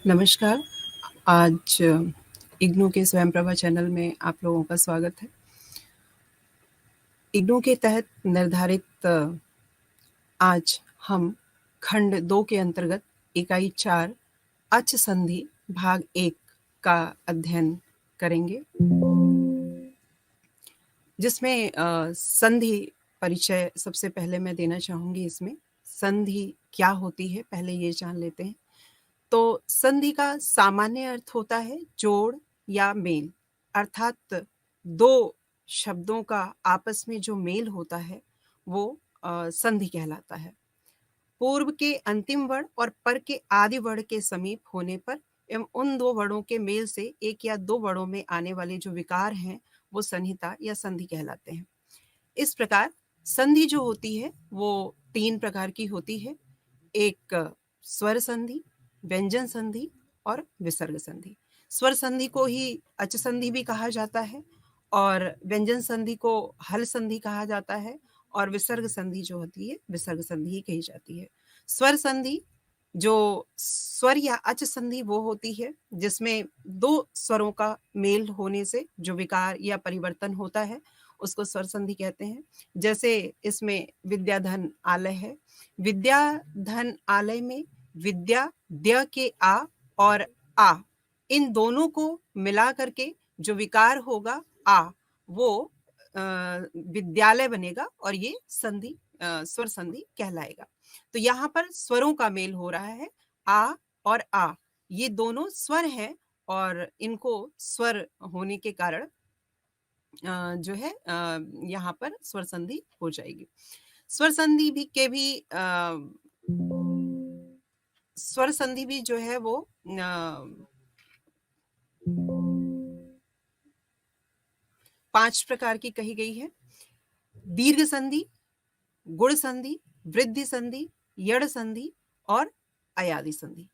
नमस्कार। आज इग्नू के स्वयं प्रभा चैनल में आप लोगों का स्वागत है। इग्नू के तहत निर्धारित आज हम खंड 2 के अंतर्गत इकाई 4 अच संधि भाग 1 का अध्ययन करेंगे, जिसमें संधि परिचय सबसे पहले मैं देना चाहूँगी। इसमें संधि क्या होती है पहले ये जान लेते हैं। तो संधि का सामान्य अर्थ होता है जोड़ या मेल, अर्थात दो शब्दों का आपस में जो मेल होता है वो संधि कहलाता है। पूर्व के अंतिम वर्ण और पर के आदि वर्ण के समीप होने पर एवं उन दो वर्णों के मेल से एक या दो वर्णों में आने वाले जो विकार हैं वो संहिता या संधि कहलाते हैं। इस प्रकार संधि जो होती है वो 3 प्रकार की होती है। एक स्वर संधि, व्यंजन संधि और विसर्ग संधि। स्वर संधि को ही अच संधि भी कहा जाता है और व्यंजन संधि को हल संधि कहा जाता है और विसर्ग संधि जो होती है विसर्ग संधि ही कही जाती है। स्वर संधि जो स्वर या अच संधि वो होती है जिसमें दो स्वरों का मेल होने से जो विकार या परिवर्तन होता है उसको स्वर संधि कहते हैं। जैसे इसमें विद्याधन आलय है। विद्याधन आलय में विद्या द्य के आ और आ इन दोनों को मिला करके जो विकार होगा आ वो विद्यालय बनेगा और ये संधि स्वर संधि कहलाएगा। तो यहाँ पर स्वरों का मेल हो रहा है। आ और आ ये दोनों स्वर हैं और इनको स्वर होने के कारण जो है यहाँ पर स्वर संधि हो जाएगी। स्वर संधि भी के भी स्वर संधि भी जो है वो 5 प्रकार की कही गई है। दीर्घ संधि, गुण संधि, वृद्धि संधि, यड़ संधि और अयादि संधि।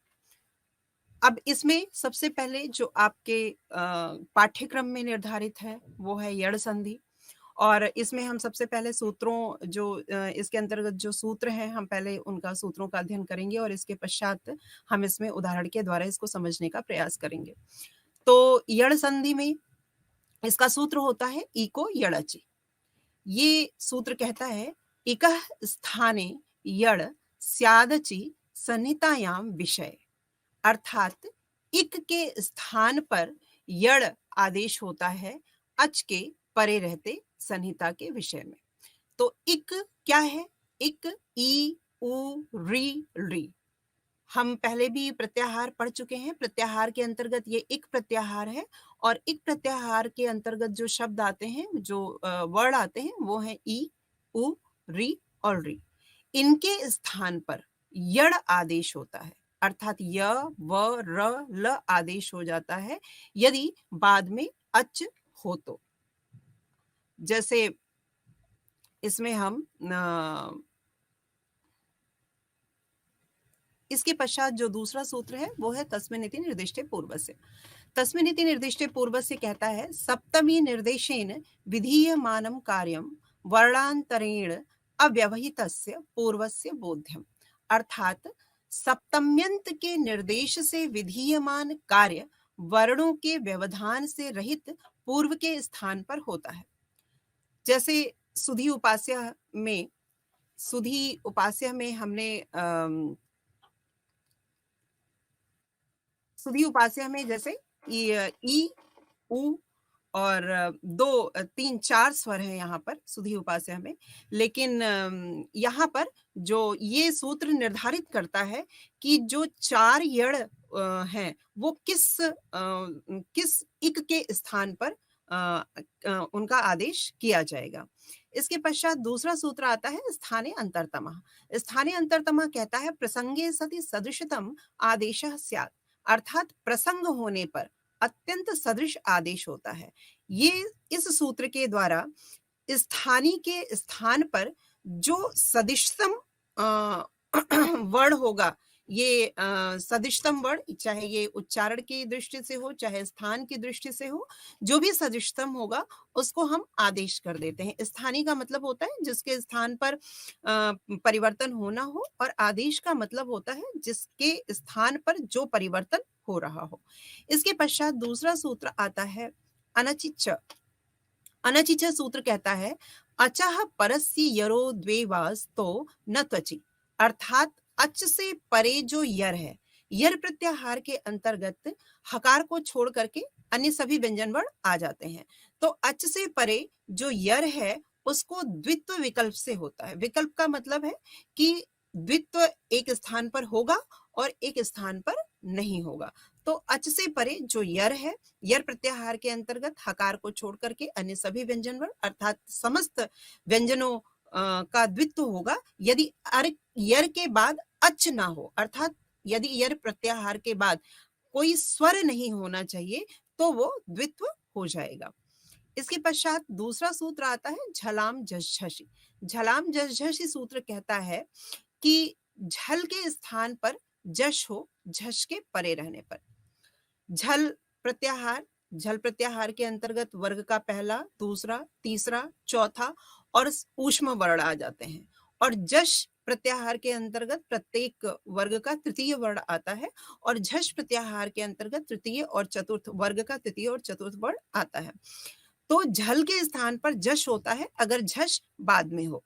अब इसमें सबसे पहले जो आपके पाठ्यक्रम में निर्धारित है वो है यड़ संधि और इसमें हम सबसे पहले सूत्रों जो इसके अंतर्गत जो सूत्र हैं हम पहले उनका सूत्रों का अध्ययन करेंगे और इसके पश्चात हम इसमें उदाहरण के द्वारा इसको समझने का प्रयास करेंगे। तो यड़ संधि में इसका सूत्र होता है इको यड़चि। ये सूत्र कहता है इकः स्थाने यड़ स्यादचि संहितायाम विषय, अर्थात इक के स्थान पर यड़ आदेश होता है अच के परे रहते संहिता के विषय में। तो इक क्या है? इक ई उ री री। हम पहले भी प्रत्याहार पढ़ चुके हैं। प्रत्याहार के अंतर्गत ये इक प्रत्याहार है और इक प्रत्याहार के अंतर्गत जो शब्द आते हैं जो वर्ड आते हैं वो है ई उ री और री। इनके स्थान पर यड़ आदेश होता है, अर्थात य व र ल आदेश हो जाता है यदि बाद में अच हो तो। जैसे इसमें हम इसके पश्चात जो दूसरा सूत्र है वो है तस्मिन्निति निर्दिष्टे पूर्वस्य। तस्मिन्निति निर्दिष्टे पूर्वस्य कहता है सप्तमी निर्देशेन विधीयमानं कार्यं वर्णांतरेण अव्यवहितस्य पूर्वस्य बोध्यम, अर्थात सप्तम्यंत के निर्देश से विधीयमान कार्य वर्णों के व्यवधान से रहित पूर्व के स्थान पर होता है। जैसे सुधी उपास्य में हमने सुधी उपास्य में जैसे ई उ और 2 3 4 स्वर हैं यहाँ पर सुधी उपास्य में, लेकिन यहाँ पर जो ये सूत्र निर्धारित करता है कि जो 4 यड़ हैं वो किस इक के स्थान पर उनका आदेश किया जाएगा। इसके पश्चात दूसरा सूत्र आता है स्थाने अंतरतमः। स्थाने अंतरतमः कहता है प्रसंगे सति सदृशतम आदेशः स्यात्, अर्थात प्रसंग होने पर अत्यंत सदृश आदेश होता है। ये इस सूत्र के द्वारा स्थानीय के स्थान पर जो सदिशतम वर्ण होगा, ये सदिशतम वर्ण चाहे ये उच्चारण की दृष्टि से हो चाहे स्थान की दृष्टि से हो, जो भी सदिशतम होगा उसको हम आदेश कर देते हैं। स्थानीय का मतलब होता है जिसके स्थान पर परिवर्तन होना हो और आदेश का मतलब होता है जिसके स्थान पर जो परिवर्तन हो रहा हो। इसके पश्चात दूसरा सूत्र आता है अनचिच। अनचिच सूत्र कहता है अचः परस्य यरो द्वेवास तो न त्वचि, अर्थात अच से परे जो यर है, यर प्रत्याहार के अंतर्गत हकार को छोड़ करके अन्य सभी व्यंजन वर्ण आ जाते हैं। तो अच से परे जो यर है उसको द्वित्व विकल्प से होता है। विकल्प का मतलब है कि द्वित्व एक स्थान पर होगा और एक स्थान पर नहीं होगा। तो अच से परे जो यर है, यर प्रत्याहार के अंतर्गत हकार को छोड़ करके अन्य सभी व्यंजन वर्ण अर्थात समस्त व्यंजनों का द्वित्व होगा यदि यर के बाद अच ना हो, अर्थात यदि यर प्रत्याहार के बाद कोई स्वर नहीं होना चाहिए तो वो द्वित्व हो जाएगा। इसके पश्चात दूसरा सूत्र आता है झलाम झषि। झलाम झषि सूत्र कहता है कि झल के स्थान पर जश हो, झश के परे रहने पर। झल प्रत्याहार, झल प्रत्याहार के अंतर्गत वर्ग का पहला, दूसरा, तीसरा, चौथा और ऊष्म वर्ण आ जाते हैं। और जश प्रत्याहार के अंतर्गत प्रत्येक वर्ग का तृतीय वर्ण आता है और झश प्रत्याहार के अंतर्गत तृतीय और चतुर्थ वर्ग का तृतीय और चतुर्थ वर्ण आता है। तो झल के स्थान पर जश होता है अगर झश बाद में हो।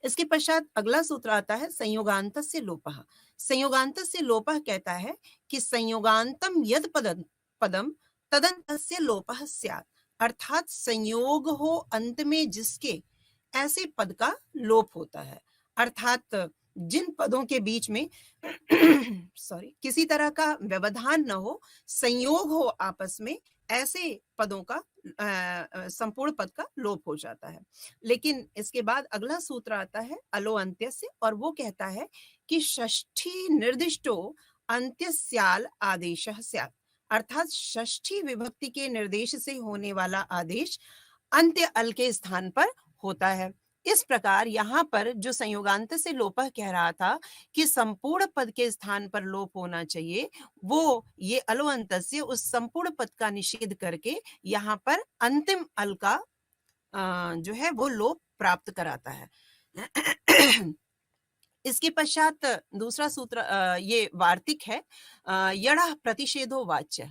इसके पश्चात अगला सूत्र आता है संयोगान्तस्य लोपः। संयोगान्तस्य लोपः कहता है कि संयोगान्तम यद पदम तदन्तस्य लोपः स्यात्, अर्थात संयोग हो अंत में जिसके ऐसे पद का लोप होता है। अर्थात जिन पदों के बीच में सॉरी किसी तरह का व्यवधान न हो, संयोग हो आपस में, ऐसे पदों का संपूर्ण पद का लोप हो जाता है। लेकिन इसके बाद अगला सूत्र आता है अलो अंत्यस्य और वो कहता है कि षष्ठी निर्दिष्टो अंत्यस्याल आदेशः स्यात्, अर्थात षष्ठी विभक्ति के निर्देश से होने वाला आदेश अंत्य अल के स्थान पर होता है। इस प्रकार यहाँ पर जो संयोगांत से लोपः कह रहा था कि संपूर्ण पद के स्थान पर लोप होना चाहिए, वो ये अलो अंतस्य उस संपूर्ण पद का निषेध करके यहाँ पर अंतिम अल का जो है वो लोप प्राप्त कराता है। इसके पश्चात दूसरा सूत्र ये वार्तिक है यणः प्रतिषेधो वाच्य।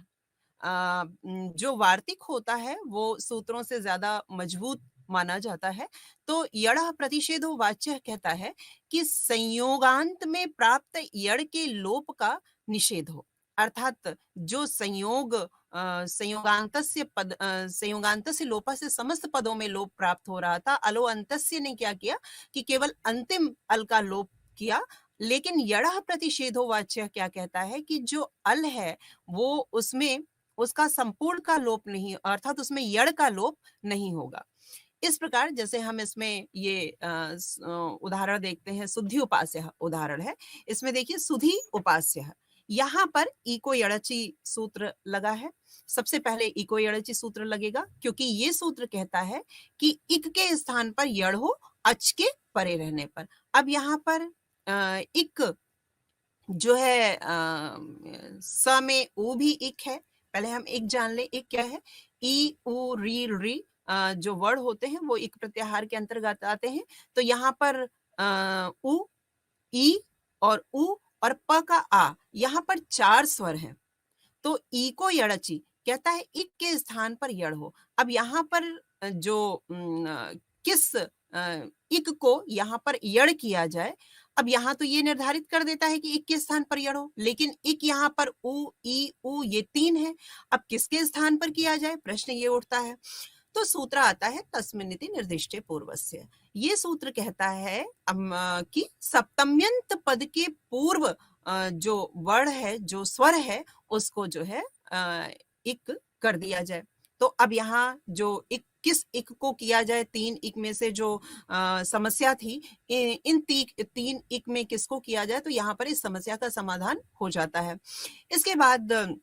जो वार्तिक होता है वो सूत्रों से ज्यादा मजबूत माना जाता है। तो यणः प्रतिषेधो वाच्य कहता है कि संयोगांत में प्राप्त यण के लोप का निषेध हो, अर्थात जो संयोग संयोगांतस्य पद संयोगांतस्य लोपः से समस्त पदों में लोप प्राप्त हो रहा था, अलो अंतस्य ने क्या किया कि केवल अंतिम अल का लोप किया। लेकिन यणः प्रतिषेधो वाच्य क्या कहता है कि जो अल है वो उसमें उसका संपूर्ण का लोप नहीं, अर्थात उसमें यण का लोप नहीं होगा। इस प्रकार जैसे हम इसमें ये उदाहरण देखते हैं, सुधि उपास्य उदाहरण है। इसमें देखिए सुधि उपास्य, यहाँ पर इको यणचि सूत्र लगा है। सबसे पहले इको यणचि सूत्र लगेगा क्योंकि ये सूत्र कहता है कि इक के स्थान पर यण हो अच के परे रहने पर। अब यहाँ पर इक जो है स में ऊ भी इक है। पहले हम एक जान ले, एक क्या है, ई उ री जो वर्ड होते हैं वो इक प्रत्याहार के अंतर्गत आते हैं। तो यहाँ पर उ, ई और उ और प का आ, यहाँ पर 4 स्वर हैं। तो ई को यणचि कहता है इक के स्थान पर यण हो। अब यहाँ पर जो किस इक को यहाँ पर यण किया जाए, अब यहाँ तो ये निर्धारित कर देता है कि इक के स्थान पर यण हो, लेकिन इक यहाँ पर उ, ई, उ ये 3 है। अब किसके स्थान पर किया जाए, प्रश्न ये उठता है। तो सूत्र आता है तस्मिन्निति निर्दिष्टे पूर्वस्य। ये सूत्र कहता है कि सप्तम्यंत पद के पूर्व जो वर्ण है, जो स्वर है, उसको जो है इक कर दिया जाए। तो अब यहाँ जो इक किस इक को किया जाए, 3 इक में से जो समस्या थी, इन 3 इक में किसको किया जाए, तो यहाँ पर इस समस्या का समाधान हो जाता है। इसके बाद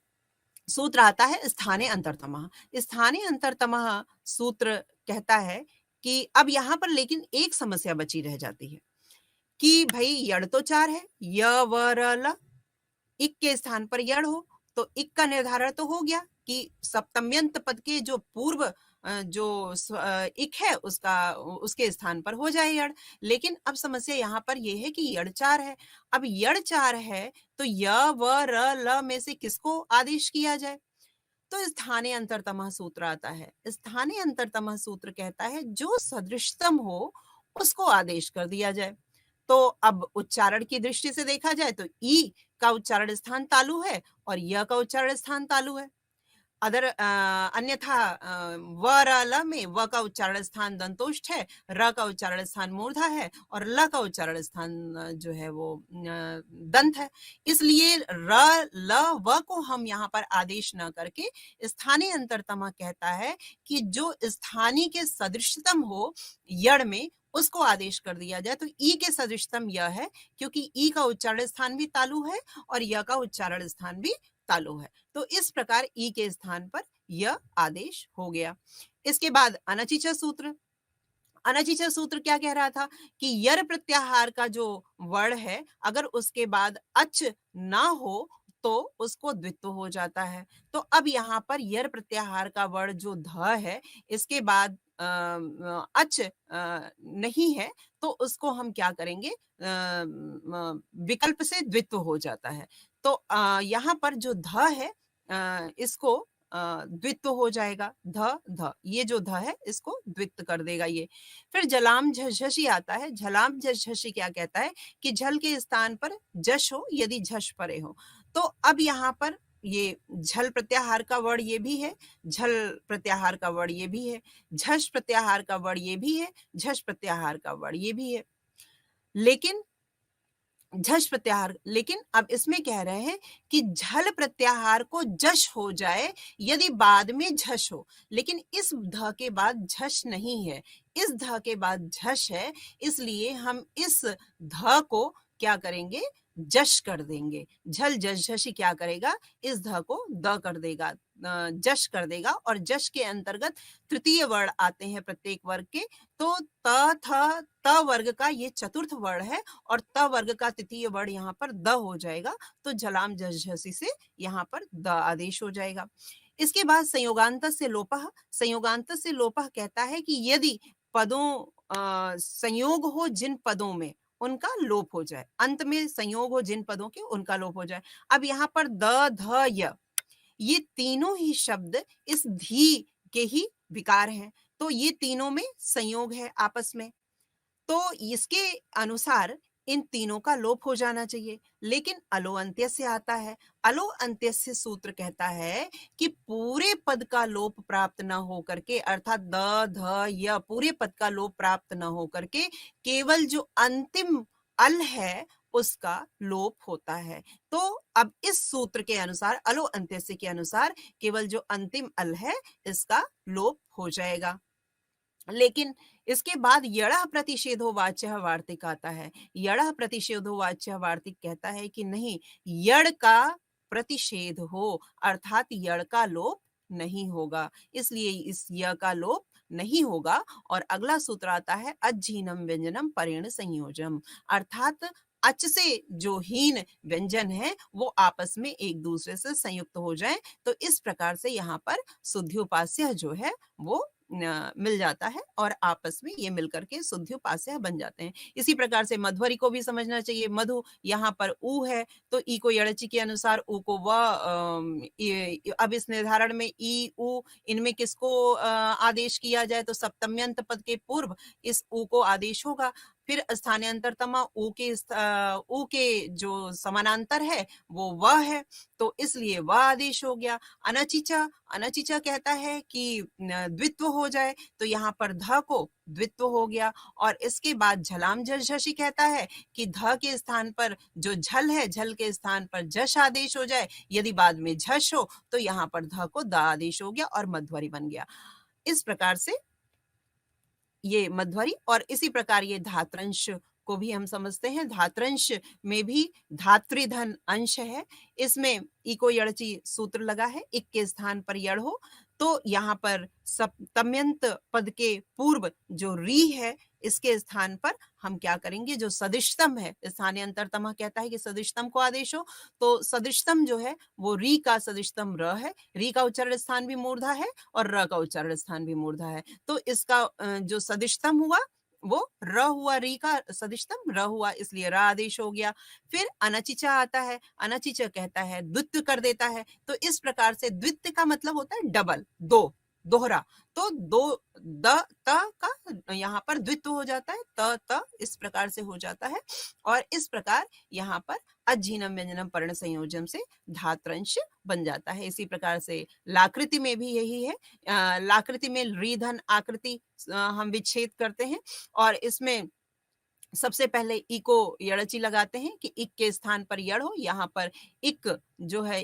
सूत्र आता है स्थाने अंतरतमः। स्थाने अंतरतमः सूत्र कहता है कि अब यहाँ पर लेकिन एक समस्या बची रह जाती है कि भाई यण तो 4 है, य व र ल, इक के स्थान पर यण हो, तो इक का निर्धारण तो हो गया कि सप्तम्यंत पद के जो पूर्व जो इक है उसके स्थान पर हो जाए यड़। लेकिन अब समस्या यहाँ पर ये है कि यड़ 4 है। अब यड़ 4 है तो य, व, र, ल में से किसको आदेश किया जाए? तो स्थानीय अंतरतम सूत्र आता है। स्थानीय अंतरतम सूत्र कहता है जो सदृशतम हो उसको आदेश कर दिया जाए। तो अब उच्चारण की दृष्टि से देखा जाए तो ई का उच्चारण स्थान तालु है और य का उच्चारण स्थान तालु है। अन्यथा व र ल में व का उच्चारण स्थान दंतोष्ठ है, र का उच्चारण स्थान मूर्धा है और ल का उच्चारण स्थान जो है वो दंत है। इसलिए र ल व को हम यहाँ पर आदेश न करके स्थानीय अंतरतम कहता है कि जो स्थानीय के सदृशतम हो यड़ में उसको आदेश कर दिया जाए। तो ई के सदृशतम यह है क्योंकि ई का उच्चारण स्थान भी तालु है और य का उच्चारण स्थान भी तालु है। तो इस प्रकार ई के स्थान पर यह आदेश हो गया। इसके बाद अनचिच सूत्र। अनचिच सूत्र क्या कह रहा था कि यर प्रत्याहार का जो वर्ण है अगर उसके बाद अच ना हो तो उसको द्वित्व हो जाता है। तो अब यहाँ पर यर प्रत्याहार का वर्ण जो ध है इसके बाद अच नहीं है तो उसको हम क्या करेंगे, विकल्प से द्वित्व हो जाता है। तो यहाँ पर जो ध है इसको द्वित्व हो जाएगा। ध ध ये जो ध है इसको द्वित्व कर देगा ये। फिर जलाम झषि आता है। झलाम झषि क्या कहता है कि झल के स्थान पर जश हो यदि झश परे हो। तो अब यहाँ पर ये झल प्रत्याहार का वर्ण ये भी है, झल प्रत्याहार का वर्ण ये भी है, झश प्रत्याहार का वर्ण ये भी है, झश प्रत्याहार का वर्ण ये भी है। लेकिन झश प्रत्याहार, लेकिन अब इसमें कह रहे हैं कि झल प्रत्याहार को जश हो जाए यदि बाद में झश हो। लेकिन इस ध के बाद झश नहीं है, इस ध के बाद झश है, इसलिए हम इस ध को क्या करेंगे, जश कर देंगे। झल जश झशी क्या करेगा, इस ध को द कर देगा, जश कर देगा। और जश के अंतर्गत तृतीय वर्ण आते हैं प्रत्येक वर्ग के। तो त थ त वर्ग का ये चतुर्थ वर्ण है और त वर्ग का तृतीय वर्ण यहाँ पर द हो जाएगा। तो झलाम जश झसी से यहाँ पर द आदेश हो जाएगा। इसके बाद संयोगांत से लोपः। संयोगांत से लोपः कहता है कि यदि पदों संयोग हो जिन पदों में उनका लोप हो जाए, अंत में संयोग हो जिन पदों के उनका लोप हो जाए। अब यहाँ पर द ध य ये तीनों ही शब्द इस धी के ही विकार हैं। तो ये तीनों में संयोग है आपस में, तो इसके अनुसार इन तीनों का लोप हो जाना चाहिए। लेकिन अलो अंत्य से आता है। अलो अंत्य से सूत्र कहता है कि पूरे पद का लोप प्राप्त न हो करके, अर्थात द ध य पूरे पद का लोप प्राप्त न हो करके केवल जो अंतिम अल है उसका लोप होता है। तो अब इस सूत्र के अनुसार, अलो अंत्य से के अनुसार केवल जो अंतिम अल है इसका लोप हो जाएगा। लेकिन इसके बाद यड़ह प्रतिषेधो वाच्य वार्तिक आता है। यड़ह प्रतिषेधो वाच्य वार्तिक कहता है कि नहीं, यड़ का प्रतिषेध हो अर्थात यड़ का लोप नहीं होगा, इसलिए इस य का लोप नहीं होगा। और अगला सूत्र आता है अज्जीनम व्यंजनम परेण संयोजम, अर्थात अच से जो हीन व्यंजन है वो आपस में एक दूसरे से संयुक्त हो जाएं। तो इस प्रकार से यहाँ पर शुद्ध्युपास्य जो है वो मिल जाता है और आपस में ये मिलकर के शुद्ध्युपास्य बन जाते हैं। इसी प्रकार से मध्वरी को भी समझना चाहिए। मधु यहाँ पर ऊ है तो ई को यड़ची के अनुसार ऊ को व, अब इस निर्धारण में ई ऊ इनमें किसको आदेश किया जाए, तो सप्तम्यंत पद के पूर्व इस ऊ को आदेश होगा। फिर स्थानांतरतमा ऊ के जो समानांतर है वो व है, तो इसलिए व आदेश हो गया। अनचिचा, अनचिचा कहता है कि द्वित्व हो जाए, तो यहाँ पर ध को द्वित्व हो गया। और इसके बाद झलाम झषि कहता है कि ध के स्थान पर जो झल है, झल के स्थान पर जश आदेश हो जाए, यदि बाद में झश हो तो यहाँ पर ध को द आदेश हो गया और मध्वरी बन गया। इस प्रकार से ये मध्वरी, और इसी प्रकार ये धात्रंश को भी हम समझते हैं। धात्रंश में भी धातृधन अंश है, इसमें इको यड़ची सूत्र लगा है, इक के स्थान पर यड़ हो तो यहाँ पर सप्तम्यंत पद के पूर्व जो री है इसके स्थान पर हम क्या करेंगे, जो सदिशतम है, स्थानीय अंतरतम कहता है कि सदिशतम को आदेश हो, तो सदिशतम जो है वो री का सदिशतम र है, री का उच्चारण स्थान भी मूर्धा है और र का उच्चारण स्थान भी मूर्धा है, तो इसका जो सदिशतम हुआ वो र हुआ, री का सदिशतम र हुआ, इसलिए र आदेश हो गया। फिर अनचिचा आता है, अनचिचा कहता है द्वित्व कर देता है, तो इस प्रकार से द्वित्व का मतलब होता है डबल, दो, दोहरा, तो दो द त का यहाँ पर द्वित्व हो जाता है, त त इस प्रकार से हो जाता है, और इस प्रकार यहाँ पर अज्जीनम व्यंजनम पर्ण संयोजन से धात्रंश बन जाता है। इसी प्रकार से लाकृति में भी यही है, लाकृति में री धन आकृति हम विच्छेद करते हैं, और इसमें सबसे पहले ई को यड़ची लगाते हैं कि इक के स्थान पर यड़ हो, यहाँ पर इक जो है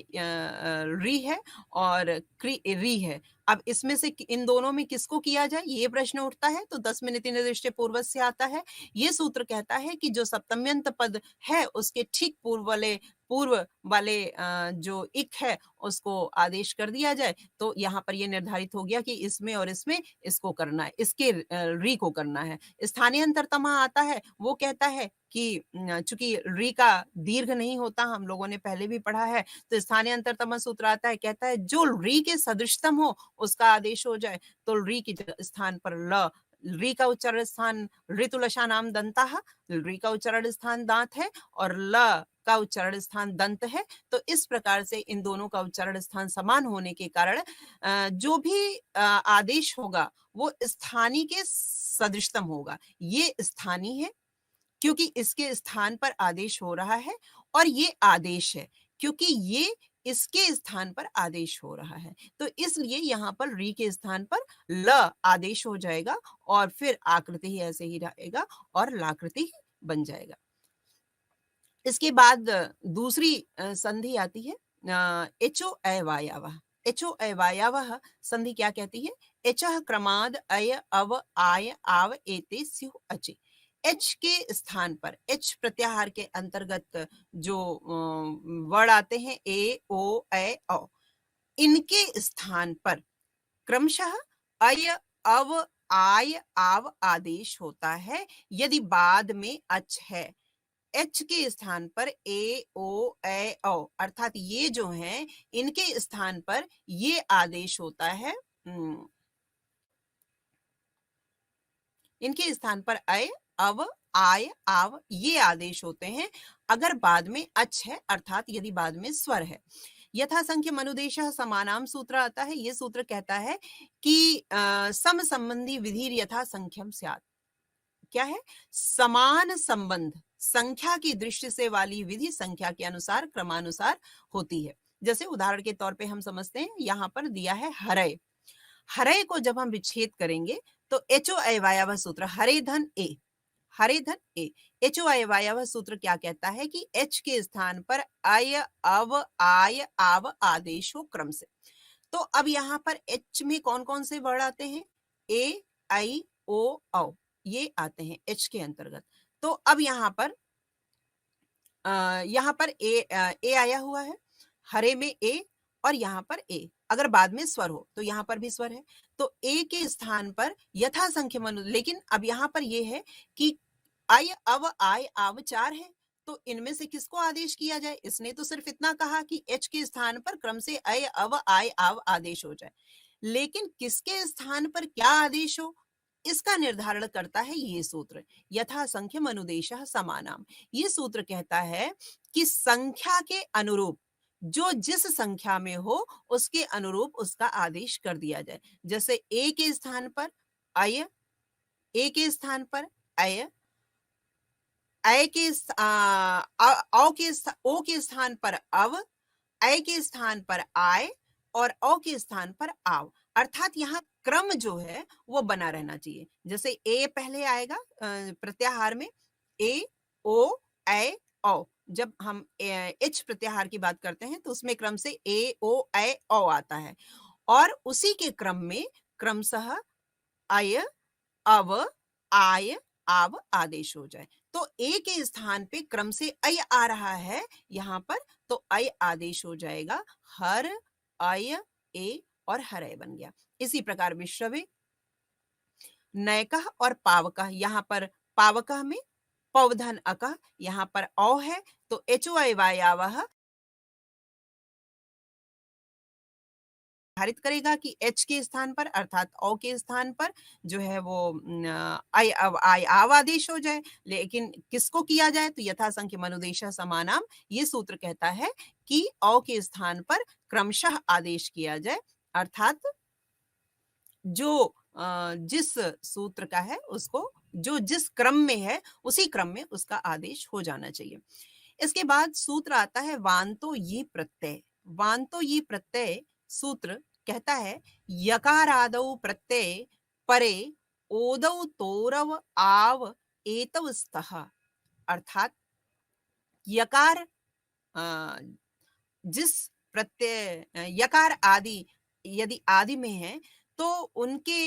री है और री है। अब इसमें से इन दोनों में किसको किया जाए, ये प्रश्न उठता है, तो 10 मिनट निर्दिष्ट पूर्व से आता है। ये सूत्र कहता है कि जो सप्तम्यंत पद है उसके ठीक पूर्व वाले जो इक है उसको आदेश कर दिया जाए, तो यहाँ पर ये निर्धारित हो गया कि इसमें और इसमें इसको करना है, इसके री को करना है। स्थानीय अंतरतमा आता है, वो कहता है कि चूंकि री का दीर्घ नहीं होता, हम लोगों ने पहले भी पढ़ा है, तो स्थानीय अंतरतम सूत्र आता है, कहता है जो री के सदृशतम हो उसका आदेश हो जाए, तो री के स्थान पर ल, री का उच्चारण स्थान ऋतुलशा नाम दंता, री का उच्चारण स्थान दांत है और ल का उच्चारण स्थान दंत है, तो इस प्रकार से इन दोनों का उच्चारण स्थान समान होने के कारण जो भी आदेश होगा वो स्थानीय के सदृशतम होगा। ये स्थानीय है क्योंकि इसके स्थान पर आदेश हो रहा है, और ये आदेश है क्योंकि ये इसके स्थान पर आदेश हो रहा है, तो इसलिए यहाँ पर री के स्थान पर ल आदेश हो जाएगा और फिर आकृति ही ऐसे ही रहेगा और लाकृति ही बन जाएगा। इसके बाद दूसरी संधि आती है एचो अवायावः। एचो अवायावः संधि क्या कहती है, एचः क्रमाद अय अव आय आव एते स्युः अचे। एच के स्थान पर, एच प्रत्याहार के अंतर्गत जो वर्ड आते हैं ए ओ ए औ, इनके स्थान पर क्रमशः अय अव आय आव आदेश होता है यदि बाद में अच है। एच के स्थान पर ए ओ ए औ, अर्थात ये जो हैं इनके स्थान पर ये आदेश होता है, इनके स्थान पर अय अव आय आव ये आदेश होते हैं अगर बाद में अच है, अर्थात यदि बाद में स्वर है। यथा संख्य मनुदेशः समानाम सूत्र आता है, ये सूत्र कहता है कि सम संबंधी विधि यथा संख्यम स्यात्। क्या है, समान संबंध संख्या की दृष्टि से वाली विधि संख्या के अनुसार क्रमानुसार होती है। जैसे उदाहरण के तौर पे हम समझते हैं, यहाँ पर दिया है हरय, हरय को जब हम विच्छेद करेंगे तो एचो अवायव सूत्र हरे धन ए, हरे धन ए, एचो अवायव सूत्र क्या कहता है कि एच के स्थान पर अय अव आय आव आदेश हो क्रम से। तो अब यहाँ पर एच में कौन कौन से वर्ड आते हैं, ए आई ओ औ, ये आते हैं एच के अंतर्गत। तो अब यहाँ पर ए आया हुआ है, हरे में ए और यहाँ पर ए, अगर बाद में स्वर हो तो यहाँ पर भी स्वर है, तो ए के स्थान पर यथा संख्य मनु, लेकिन अब यहाँ पर ये है कि अय अव आय आव चार है, तो इनमें से किसको आदेश किया जाए, इसने तो सिर्फ इतना कहा कि एच के स्थान पर क्रम से अय अव आय आव आदेश हो जाए, लेकिन किसके स्थान पर क्या आदेश हो इसका निर्धारण करता है ये सूत्र, यथा संख्य मनुदेशः समानाम। ये सूत्र कहता है कि संख्या के अनुरूप जो जिस संख्या में हो उसके अनुरूप उसका आदेश कर दिया जाए। जैसे ए के स्थान पर अय, ए के स्थान पर अय, अय के ओ के स्थान पर अव, अय के स्थान पर आय और औ के स्थान पर आव, अर्थात यहाँ क्रम जो है वो बना रहना चाहिए। जैसे ए पहले आएगा प्रत्याहार में, ए ओ ए औ, जब हम एच प्रत्याहार की बात करते हैं तो उसमें क्रम से ए ओ ए औ आता है, और उसी के क्रम में क्रमशः अय अव आय आव आदेश हो जाए। तो ए के स्थान पे क्रम से अय आ रहा है यहाँ पर, तो अय आदेश हो जाएगा, हर अय ए और हरय बन गया। इसी प्रकार विश्रवे, नयकः और पावकः, यहाँ पर पावकः में पौधन अकः, यहाँ पर औ है तो एचोआई वायावः निर्धारित करेगा कि एच के स्थान पर अर्थात औ के स्थान पर जो है वो आई आव आदेश हो जाए। लेकिन किसको किया जाए तो यथासंख्य मनुदेशः समानाम, ये सूत्र कहता है कि औ के स्थान पर क्रमशः आदेश किया जाए, अर्थात जो जिस सूत्र का है उसको जो जिस क्रम में है उसी क्रम में उसका आदेश हो जाना चाहिए। इसके बाद सूत्र आता है वांतो ये प्रत्यय। वांतो ये प्रत्यय सूत्र कहता है यकारादौ प्रत्यय परे ओदौ तोरव आव एतव स्तः, अर्थात यकार अ, जिस प्रत्यय यकार आदि यदि आदि में है तो उनके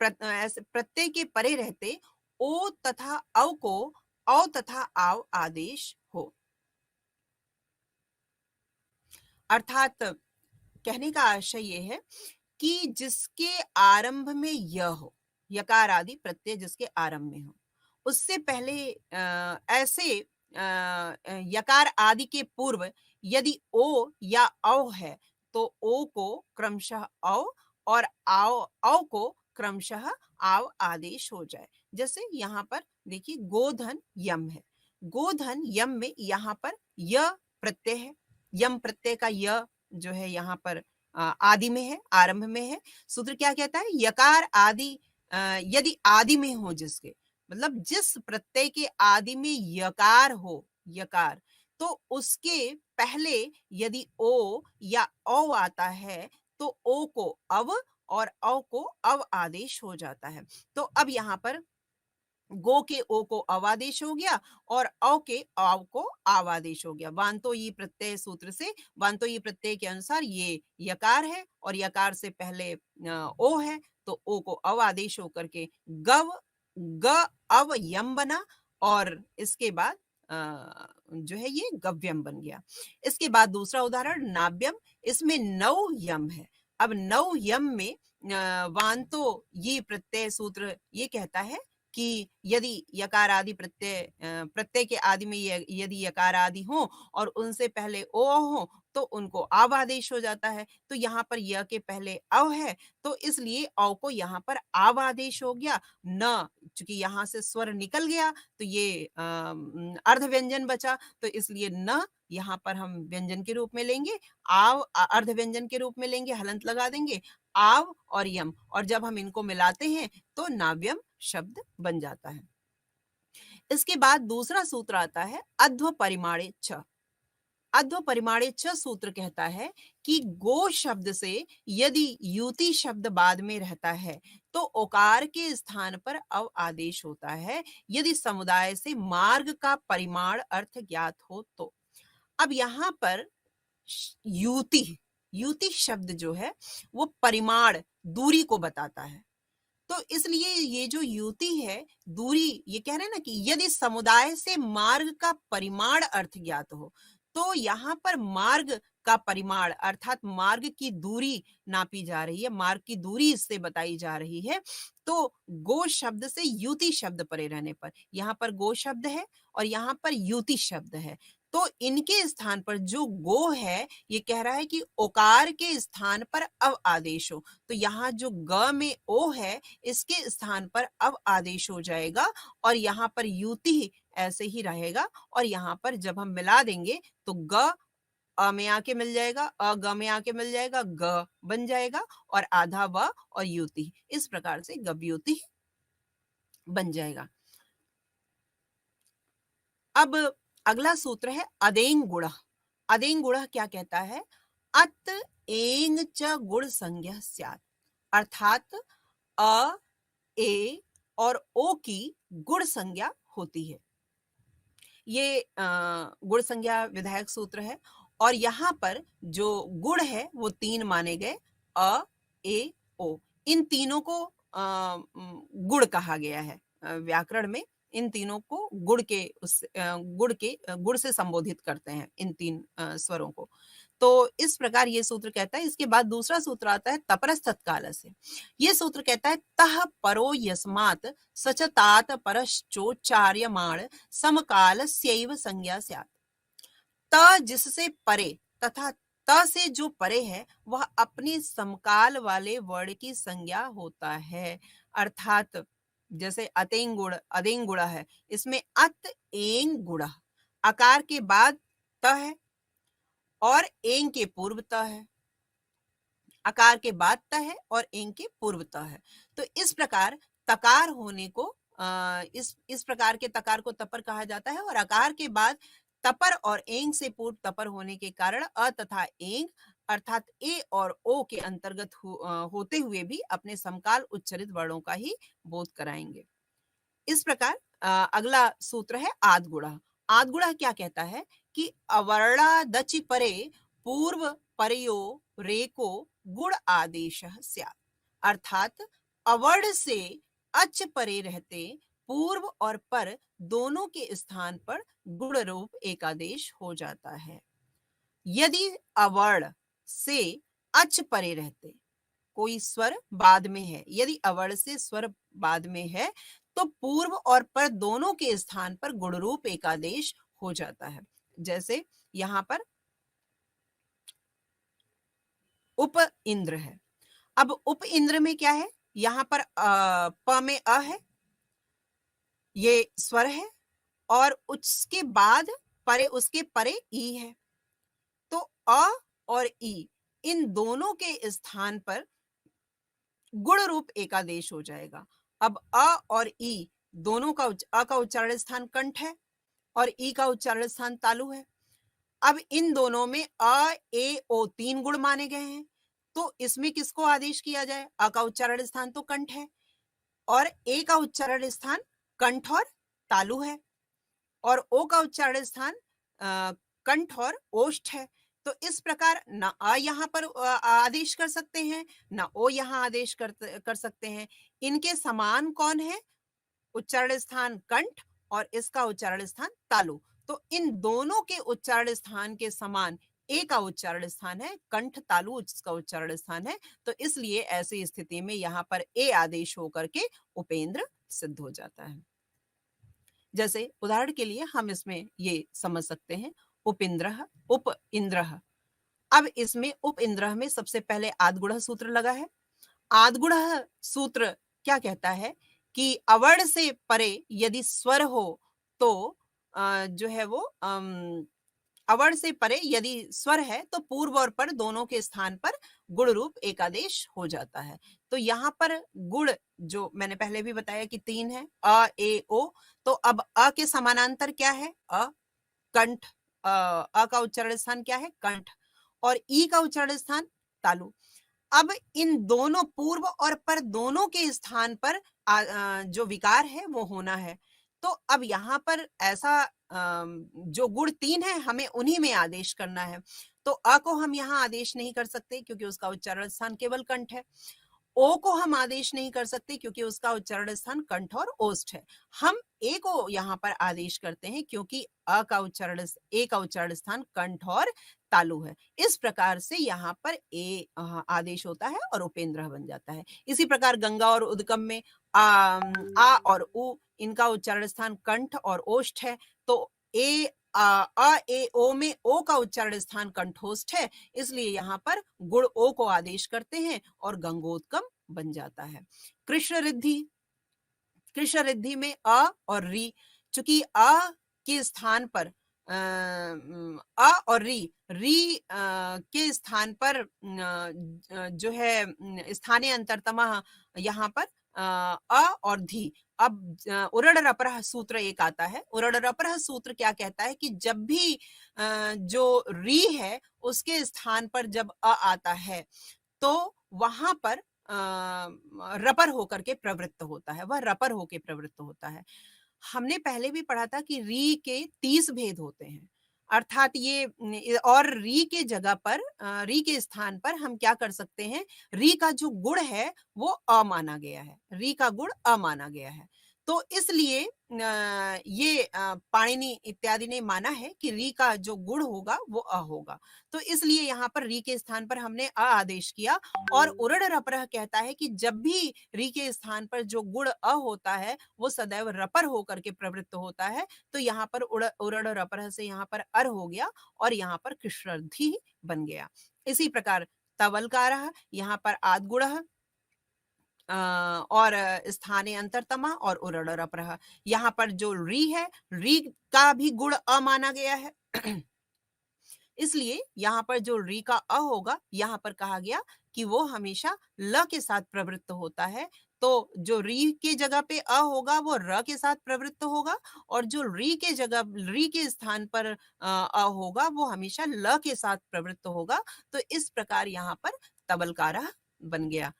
ऐसे प्रत्यय के परे रहते ओ तथा औ को औ तथा आव आदेश हो, अर्थात कहने का आशय ये है कि जिसके आरंभ में य हो, यकार आदि प्रत्यय जिसके आरंभ में हो, उससे पहले ऐसे यकार आदि के पूर्व यदि ओ या औ है तो ओ को क्रमशः औ और आओ औ को क्रमशः आव आदेश हो जाए। जैसे यहाँ पर देखिए गोधन यम है, गोधन यम में यहाँ पर य प्रत्यय है, यम प्रत्यय का य जो है यहाँ पर आदि में है, आरंभ में है। सूत्र क्या कहता है यकार आदि यदि आदि में हो जिसके, मतलब जिस प्रत्यय के आदि में यकार हो, यकार, तो उसके पहले यदि ओ या औ आता है तो ओ को अव और औ को अव आदेश हो जाता है। तो अब यहाँ पर गो के ओ को अवादेश हो गया और औ के आव को आवादेश हो गया। वांतो ये प्रत्यय सूत्र से वांतो ये प्रत्यय के अनुसार ये यकार है और यकार से पहले ओ है तो ओ को अवादेश होकर के गव ग अव यम बना और इसके बाद जो है ये गव्यम बन गया। इसके बाद दूसरा उदाहरण नाव्यम, इसमें नौ यम है। अब नौ यम में वांतो ये प्रत्यय सूत्र ये कहता है कि यदि यकार आदि प्रत्यय के आदि में यदि यकार आदि हो और उनसे पहले ओ हो तो उनको आव आदेश हो जाता है। तो यहाँ पर य के पहले अव है तो इसलिए औ को यहाँ पर आव आदेश हो गया। न चूंकि यहाँ से स्वर निकल गया तो ये अर्ध व्यंजन बचा तो इसलिए न यहाँ पर हम व्यंजन के रूप में लेंगे, आव अर्ध व्यंजन के रूप में लेंगे, हलंत लगा देंगे, आव और यम, और जब हम इनको मिलाते हैं तो नाव्यम शब्द बन जाता है। इसके बाद दूसरा सूत्र आता है अध्व परिमाणे च। अध्व परिमाणे च सूत्र कहता है कि गो शब्द से यदि युति शब्द बाद में रहता है तो ओकार के स्थान पर अव आदेश होता है यदि समुदाय से मार्ग का परिमाण अर्थ ज्ञात हो तो। अब यहाँ पर युति युति शब्द जो है वो परिमाण दूरी को बताता है, तो इसलिए ये जो युति है दूरी, ये कह रहे हैं ना कि यदि समुदाय से मार्ग का परिमाण अर्थ ज्ञात हो तो यहाँ पर मार्ग का परिमाण अर्थात मार्ग की दूरी नापी जा रही है, मार्ग की दूरी इससे बताई जा रही है। तो गो शब्द से युति शब्द परे रहने पर यहाँ पर गो शब्द है और यहाँ पर युति शब्द है तो इनके स्थान पर जो गो है ये कह रहा है कि ओकार के स्थान पर अव आदेश हो, तो यहाँ जो ग में ओ है इसके स्थान पर अव आदेश हो जाएगा और यहाँ पर युति ऐसे ही रहेगा और यहाँ पर जब हम मिला देंगे तो ग अ में आके मिल जाएगा, अ ग में आके मिल जाएगा, ग बन जाएगा और आधा व और युति, इस प्रकार से गव्युति बन जाएगा। अब अगला सूत्र है अदेंग गुण। अदेंग गुण क्या कहता है अत एंग च गुण संज्ञा स्यात्, अर्थात अ ए और ओ की गुण संज्ञा होती है। ये गुण संज्ञा विधायक सूत्र है और यहाँ पर जो गुण है वो तीन माने गए अ ए ओ, इन तीनों को गुण कहा गया है। व्याकरण में इन तीनों को गुण के गुण से संबोधित करते हैं इन तीन स्वरों को। तो इस प्रकार ये सूत्र कहता है। इसके बाद दूसरा सूत्र आता है तपरस्तत्काल से। ये सूत्र कहता है तह परो यस्मात् सच तात परश्चोच्चार्यमाण समकालस्यैव संज्ञा स्यात्। त जिससे परे तथा त से जो परे है वह अपने समकाल वाले वर्ण की संज्ञा होता है। अर्थात जैसे अतेंग गुण अदेंग गुणा है, इसमें अत एंग गुणा, अकार के बाद त है और एंग के पूर्व त है, अकार के बाद त है और एंग के पूर्व त है। तो इस प्रकार तकार होने को इस प्रकार के तकार को तपर कहा जाता है और अकार के बाद तपर और एंग से पूर्व तपर होने के कारण अ तथा एंग अर्थात ए और ओ के अंतर्गत होते हुए भी अपने समकाल उच्चरित वर्णों का ही बोध कराएंगे। इस प्रकार अगला सूत्र है आदगुणा। आदगुणा क्या कहता है कि अवर्णादचि परे पूर्व परयो रेको गुण आदेश स्यात्। अर्थात अवर्ण से अच परे रहते पूर्व और पर दोनों के स्थान पर गुण रूप एकादेश हो जाता है। यदि अवर्ण से अच परे रहते कोई स्वर बाद में है, यदि अवर्ण से स्वर बाद में है तो पूर्व और पर दोनों के स्थान पर गुण रूप एकादेश हो जाता है। जैसे यहां पर उप इंद्र है। अब उप इंद्र में क्या है, यहां पर प में अ है, ये स्वर है और उसके बाद परे उसके परे ई है। तो अ और ई इन दोनों के स्थान पर गुण रूप एकादेश हो जाएगा। अब अ और ई दोनों का अ का उच्चारण स्थान कंठ है और ई का उच्चारण स्थान तालु है। अब इन दोनों में अ ए ओ तीन गुण माने गए हैं, तो इसमें किसको आदेश किया जाए? अ का उच्चारण स्थान तो कंठ है और ए का उच्चारण स्थान कंठ और तालु है और ओ का उच्चारण स्थान कंठ और ओष्ठ है। तो इस प्रकार ना अ यहाँ पर आदेश कर सकते हैं, ना ओ यहाँ आदेश कर सकते हैं। इनके समान कौन है? उच्चारण स्थान कंठ और इसका उच्चारण स्थान तालु। तो इन दोनों के उच्चारण स्थान के समान ए का उच्चारण स्थान है, कंठ तालु इसका उच्चारण स्थान है। तो इसलिए ऐसी स्थिति में यहाँ पर ए आदेश होकर के उपेंद्र सिद्ध हो जाता है। जैसे उदाहरण के लिए हम इसमें ये समझ सकते हैं उपिंद्रः उप इंद्रः। अब इसमें उप इंद्रः में सबसे पहले आदगुणः सूत्र लगा है। आदगुणः सूत्र क्या कहता है कि अवर्ण से परे यदि स्वर हो तो जो है वो अवर्ण से परे यदि स्वर है तो पूर्व और पर दोनों के स्थान पर गुण रूप एकादेश हो जाता है। तो यहाँ पर गुण जो मैंने पहले भी बताया कि तीन है, अ ए ओ। तो अब अ के समानांतर क्या है? अ कंठ। अ का उच्चारण स्थान क्या है? कंठ और ई का उच्चारण स्थान तालु। अब इन दोनों पूर्व और पर दोनों के स्थान पर जो विकार है वो होना है। तो अब यहाँ पर ऐसा जो गुण तीन है हमें उन्हीं में आदेश करना है। तो अ को हम यहाँ आदेश नहीं कर सकते क्योंकि उसका उच्चारण स्थान केवल कंठ है। ओ को हम आदेश नहीं कर सकते क्योंकि उसका उच्चारण स्थान कंठ और ओष्ठ है। हम ए को यहाँ पर आदेश करते हैं क्योंकि ए का उच्चारण स्थान कंठ और तालु है। इस प्रकार से यहाँ पर ए आदेश होता है और उपेंद्र बन जाता है। इसी प्रकार गंगा और उद्गम में आ और उ इनका उच्चारण स्थान कंठ और ओष्ठ है। तो ए अ ए ओ में ओ का उच्चारण स्थान कंठोष्ठ है, इसलिए यहाँ पर गुण ओ को आदेश करते हैं और गंगोत्कम बन जाता है। कृष्ण रिद्धि में अ और री, चूंकि अ के स्थान पर अ और री के स्थान पर जो है स्थानीय अंतरतमः यहाँ पर अ और धी। अब उरड़ रपरह सूत्र एक आता है। उरड़ रपरह सूत्र क्या कहता है कि जब भी जो री है उसके स्थान पर जब अ आता है तो वहां पर रपर होकर के प्रवृत्त होता है, वह रपर होकर प्रवृत्त होता है। हमने पहले भी पढ़ा था कि री के 30 भेद होते हैं, अर्थात ये और री के जगह पर री के स्थान पर हम क्या कर सकते हैं, री का जो गुण है वो अ माना गया है, री का गुण अ माना गया है। तो इसलिए ये पाणिनि इत्यादि ने माना है कि री का जो गुण होगा वो अ होगा। तो इसलिए यहाँ पर री के स्थान पर हमने अ आदेश किया और उरड़ रपरह कहता है कि जब भी री के स्थान पर जो गुण अ होता है वो सदैव रपर होकर के प्रवृत्त होता है। तो यहाँ पर उरड़ रपरह से यहाँ पर अर हो गया और यहाँ पर कृष्णर्धी बन गया। इसी प्रकार तवलकारः, यहाँ पर आद्गुणः और स्थाने अंतरतमा और उरडरपरः। यहाँ पर जो री है, री का भी गुण अ माना गया है। इसलिए यहाँ पर जो री का अ होगा, यहाँ पर कहा गया कि वो हमेशा ल के साथ प्रवृत्त होता है। तो जो री के जगह पे अ होगा वो र के साथ प्रवृत्त होगा और जो री के स्थान पर अ होगा वो हमेशा ल के साथ प्रवृत्त होगा। तो इस प्रकार यहाँ पर तबलकारः बन गया।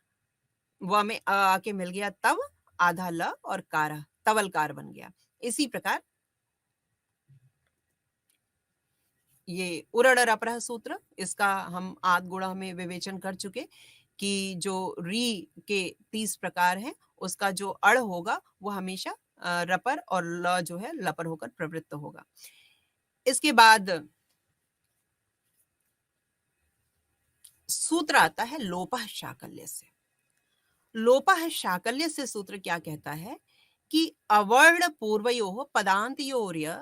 व में अ आके मिल गया तव, आधा ल और कारः, तवलकार बन गया। इसी प्रकार ये उरड़ रपरह सूत्र, इसका हम आद गुणा में विवेचन कर चुके कि जो री के 30 प्रकार हैं, उसका जो अड़ होगा वो हमेशा रपर और ल जो है लपर होकर प्रवृत्त होगा। इसके बाद सूत्र आता है लोपः शाकल्य से। लोपः शाकल्य से सूत्र क्या कहता है कि अवर्ण पूर्वयोः पदान्तयोर्य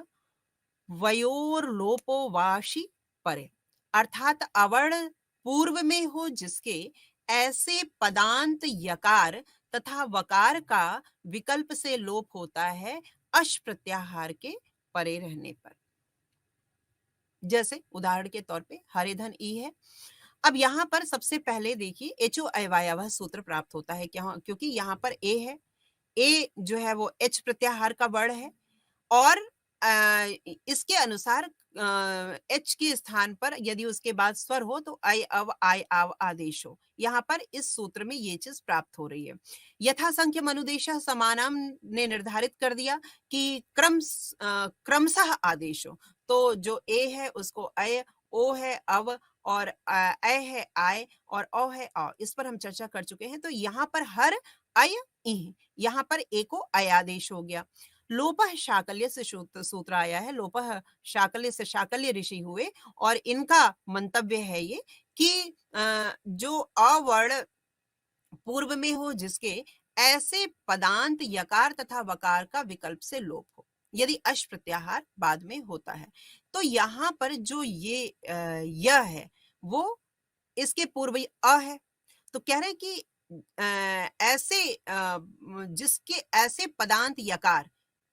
वयोर्लोपो वाशी परे, अर्थात अवर्ण पूर्व में हो जिसके ऐसे पदांत यकार तथा वकार का विकल्प से लोप होता है अश प्रत्याहार के परे रहने पर। जैसे उदाहरण के तौर पे हरे धन ई है। अब यहाँ पर सबसे पहले देखिए एचो अयवायवः सूत्र प्राप्त होता है क्या, क्योंकि यहाँ पर ए है। ए जो है वो एच प्रत्याहार का वर्ण है और इसके अनुसार एच के स्थान पर यदि उसके बाद स्वर हो तो आई अव आय आव आदेश हो। यहाँ पर इस सूत्र में ये चीज प्राप्त हो रही है। यथा संख्यम अनुदेशः समानम ने निर्धारित कर दिया कि क्रमशः आदेश हो। तो जो ए है उसको अय, ओ है अव और अ है आय और औ है औ। इस पर हम चर्चा कर चुके हैं। तो यहाँ पर हर अय इ, यहाँ पर ए को अयादेश हो गया। लोपः शाकल्य से सूत्र आया है। लोपः शाकल्य से शाकल्य ऋषि हुए और इनका मंतव्य है ये कि जो अवर्ण पूर्व में हो जिसके ऐसे पदांत यकार तथा वकार का विकल्प से लोप हो, यदि अश प्रत्याहार बाद में होता है। तो यहाँ पर जो ये य है वो इसके पूर्व अ है। तो कह रहे हैं कि ऐसे जिसके ऐसे पदांत यकार,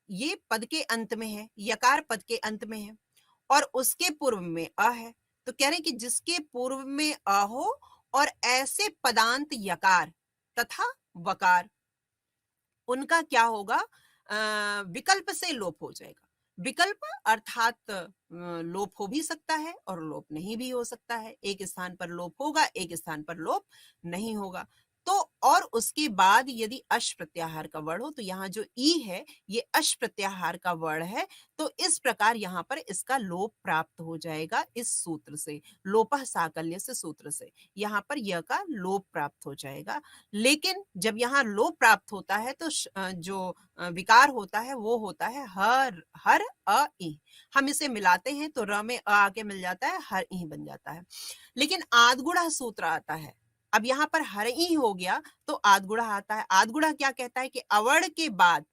ये पद के अंत में है, यकार पद के अंत में है और उसके पूर्व में अ है। तो कह रहे हैं कि जिसके पूर्व में अ हो और ऐसे पदांत यकार तथा वकार, उनका क्या होगा, विकल्प से लोप हो जाएगा। विकल्प अर्थात लोप हो भी सकता है और लोप नहीं भी हो सकता है। एक स्थान पर लोप होगा, एक स्थान पर लोप नहीं होगा। तो और उसके बाद यदि अश प्रत्याहार का वर्ण हो, तो यहाँ जो ई है ये अश प्रत्याहार का वर्ण है। तो इस प्रकार यहाँ पर इसका लोप प्राप्त हो जाएगा इस सूत्र से, लोपः साकल्य से सूत्र से यहाँ पर यह का लोप प्राप्त हो जाएगा। लेकिन जब यहाँ लोप प्राप्त होता है तो जो विकार होता है वो होता है हर हर अ ई। हम इसे मिलाते हैं तो र में अ आके मिल जाता है, हर ई बन जाता है। लेकिन आदगुणा सूत्र आता है। अब यहाँ पर हर ई हो गया तो आदगुणा आता है। आदगुणा क्या कहता है कि अवर्ण के बाद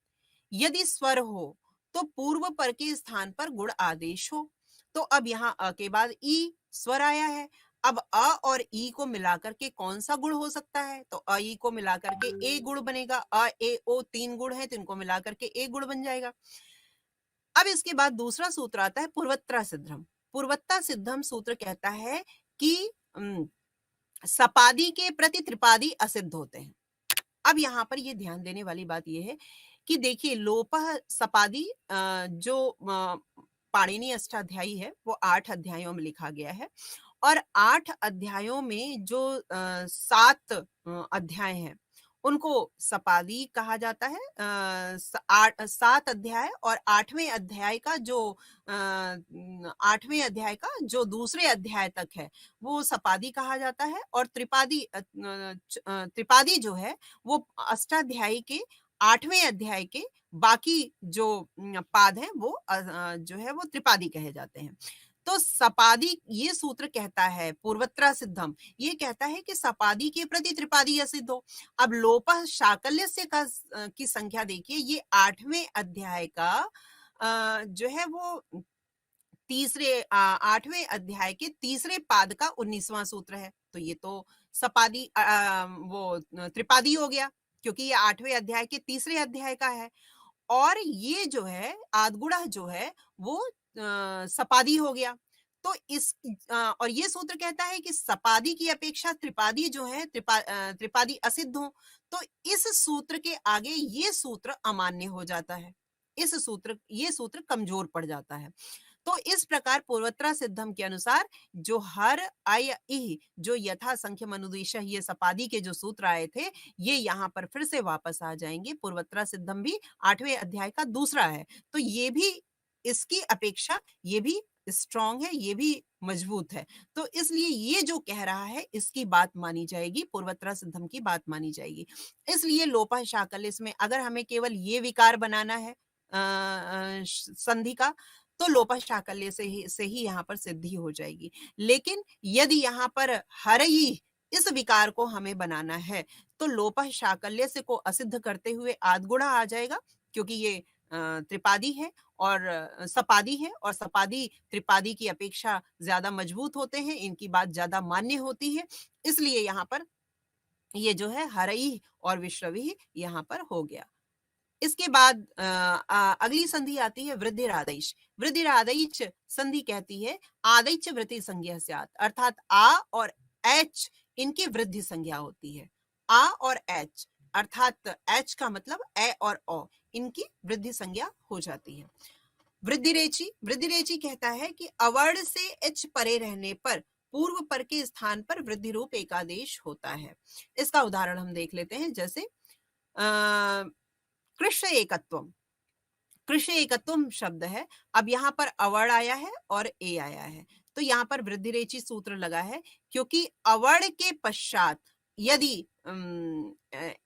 यदि स्वर हो तो पूर्व पर के स्थान पर गुण आदेश हो। तो अब यहाँ अ के बाद ई स्वर आया है। अब अ और ई को मिलाकर के कौन सा गुण हो सकता है, तो अ ई को मिलाकर के ए गुण बनेगा। अ ए ओ 3 गुण है तो इनको मिलाकर के ए गुण बन जाएगा। अब इसके बाद दूसरा सूत्र आता है पूर्वत्रा सिद्धम। पूर्वत्ता सिद्धम सूत्र कहता है कि सपादी के प्रति त्रिपादी असिद्ध होते हैं। अब यहाँ पर ये ध्यान देने वाली बात ये है कि देखिए लोपः सपादी जो पाणिनि अष्टाध्यायी है वो 8 अध्यायों में लिखा गया है और 8 अध्यायों में जो 7 अध्याय हैं उनको सपादी कहा जाता है। 7 अध्याय और 8वें अध्याय का जो 8वें अध्याय का जो दूसरे अध्याय तक है वो सपादी कहा जाता है और त्रिपादी जो है वो अष्टाध्यायी के 8वें अध्याय के बाकी जो पाद हैं वो जो है वो त्रिपादी कहे जाते हैं। तो सपादी ये सूत्र कहता है पूर्वत्रा सिद्धम, ये कहता है कि सपादी के प्रति त्रिपादी असिद्ध हो। अब लोपः शाकल्यस्य की संख्या देखिए, ये 8वें अध्याय का जो है वो 8वें अध्याय के तीसरे पाद का 19वां सूत्र है। तो ये तो सपादी वो त्रिपादी हो गया, क्योंकि ये 8वें अध्याय के तीसरे अध्याय का है। और ये जो है आदगुड़ा जो है वो सपादी हो गया। तो और ये सूत्र कहता है कि सपादी की अपेक्षा त्रिपादी जो है त्रिपादी असिद्ध हो। तो इस सूत्र के आगे ये सूत्र अमान्य हो जाता है, ये सूत्र कमजोर पड़ जाता है। तो इस प्रकार पूर्वत्रा सिद्धम के अनुसार जो हर अय इह जो यथा संख्य मनुदेश ये सपादी के जो सूत्र आए थे, ये यहाँ पर फिर से वापस आ जाएंगे। पूर्वत्रा सिद्धम भी 8वें अध्याय का दूसरा है, तो ये भी इसकी अपेक्षा ये भी स्ट्रांग है, ये भी मजबूत है। तो इसलिए ये जो कह रहा है इसकी बात मानी जाएगी, पूर्वत्रा सिद्धम की बात मानी जाएगी। इसलिए लोपः शाकल इसमें अगर हमें केवल ये विकार बनाना है संधि का, तो लोपः शाकल्य से ही यहाँ पर सिद्धि हो जाएगी। लेकिन यदि यहाँ पर हरई इस विकार को हमें बनाना है, तो लोपः शाकल्य से को असिद्ध करते हुए आदगुणा आ जाएगा, क्योंकि ये त्रिपादी है और सपादी है, और सपादी त्रिपादी की अपेक्षा ज्यादा मजबूत होते हैं, इनकी बात ज्यादा मान्य होती है। इसलिए यहाँ पर ये जो है हरई और विश्रवी यहाँ पर हो गया। इसके बाद अगली संधि आती है वृद्धिरादैच। वृद्धिरादैच संधि कहती है आदैच वृत्ति संज्ञा स्यात्, अर्थात आ और एच इनकी वृद्धि संज्ञा होती है। आ और एच अर्थात एच का मतलब ए और ओ, इनकी वृद्धि संज्ञा हो जाती है। वृद्धिरेचि कहता है कि अवर्ण से एच परे रहने पर पूर्व पर के स्थान पर वृद्धि रूप एकादेश होता है। इसका उदाहरण हम देख लेते हैं, जैसे कृष्ण एकत्वम, कृष्ण एकत्वम शब्द है। अब यहाँ पर अवर्ण आया है और ए आया है, तो यहाँ पर वृद्धिरेचि सूत्र लगा है, क्योंकि अवर्ण के पश्चात यदि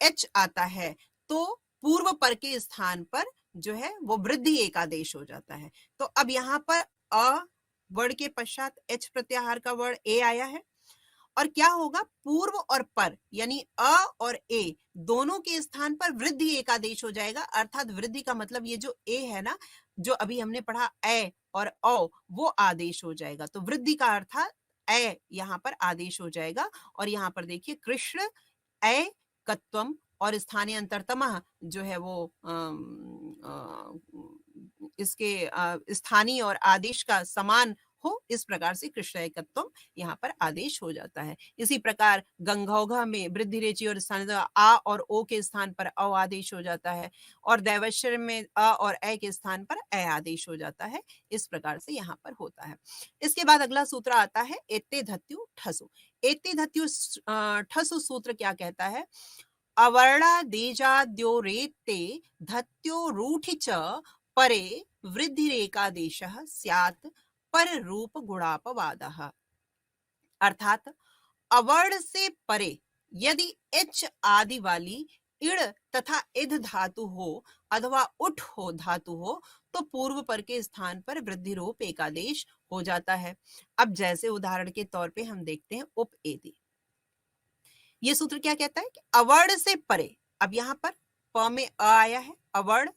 एच आता है तो पूर्व पर के स्थान पर जो है वो वृद्धि एकादेश हो जाता है। तो अब यहाँ पर अ वर्ण के पश्चात एच प्रत्याहार का वर्ण ए आया है, और क्या होगा, पूर्व और पर यानी अ और ए दोनों के स्थान पर वृद्धि एकादेश हो जाएगा। अर्थात वृद्धि का मतलब ये जो ए है ना, जो अभी हमने पढ़ा ए और औ, वो आदेश हो जाएगा। तो वृद्धि का अर्थात ए यहाँ पर आदेश हो जाएगा। और यहाँ पर देखिए कृष्ण ए कत्वम और स्थानीय अंतरतमः जो है वो इसके स्थानीय और आदेश का समान हो, इस प्रकार से कृष्ण एकत्वम यहाँ पर आदेश हो जाता है। इसी प्रकार गंगौघ में वृद्धिरेचि और स्थान आ और ओ के स्थान पर अ आदेश हो जाता है, और दैवश्वर में अ और ए के स्थान पर ए आदेश हो जाता है। इस प्रकार से यहाँ पर होता है। इसके बाद अगला सूत्र आता है एत्ते धत्यु ठसु। एत्ते धत्यु ठसु सूत्र क्या कहता है, अवर्णा देजाद्यो रेत्ते धत्यो रूठि च परे वृद्धिरेकादेशः स्यात् पर रूप गुणापवादः। अर्थात अवर्ण से परे यदि एच आदि वाली इड़ तथा इध धातु हो अथवा उठ हो धातु हो, तो पूर्व पर के स्थान पर वृद्धि रूप एकादेश हो जाता है। अब जैसे उदाहरण के तौर पे हम देखते हैं उप एति। ये सूत्र क्या कहता है कि अवर्ण से परे, अब यहाँ पर प में अ आया है अवर्ण,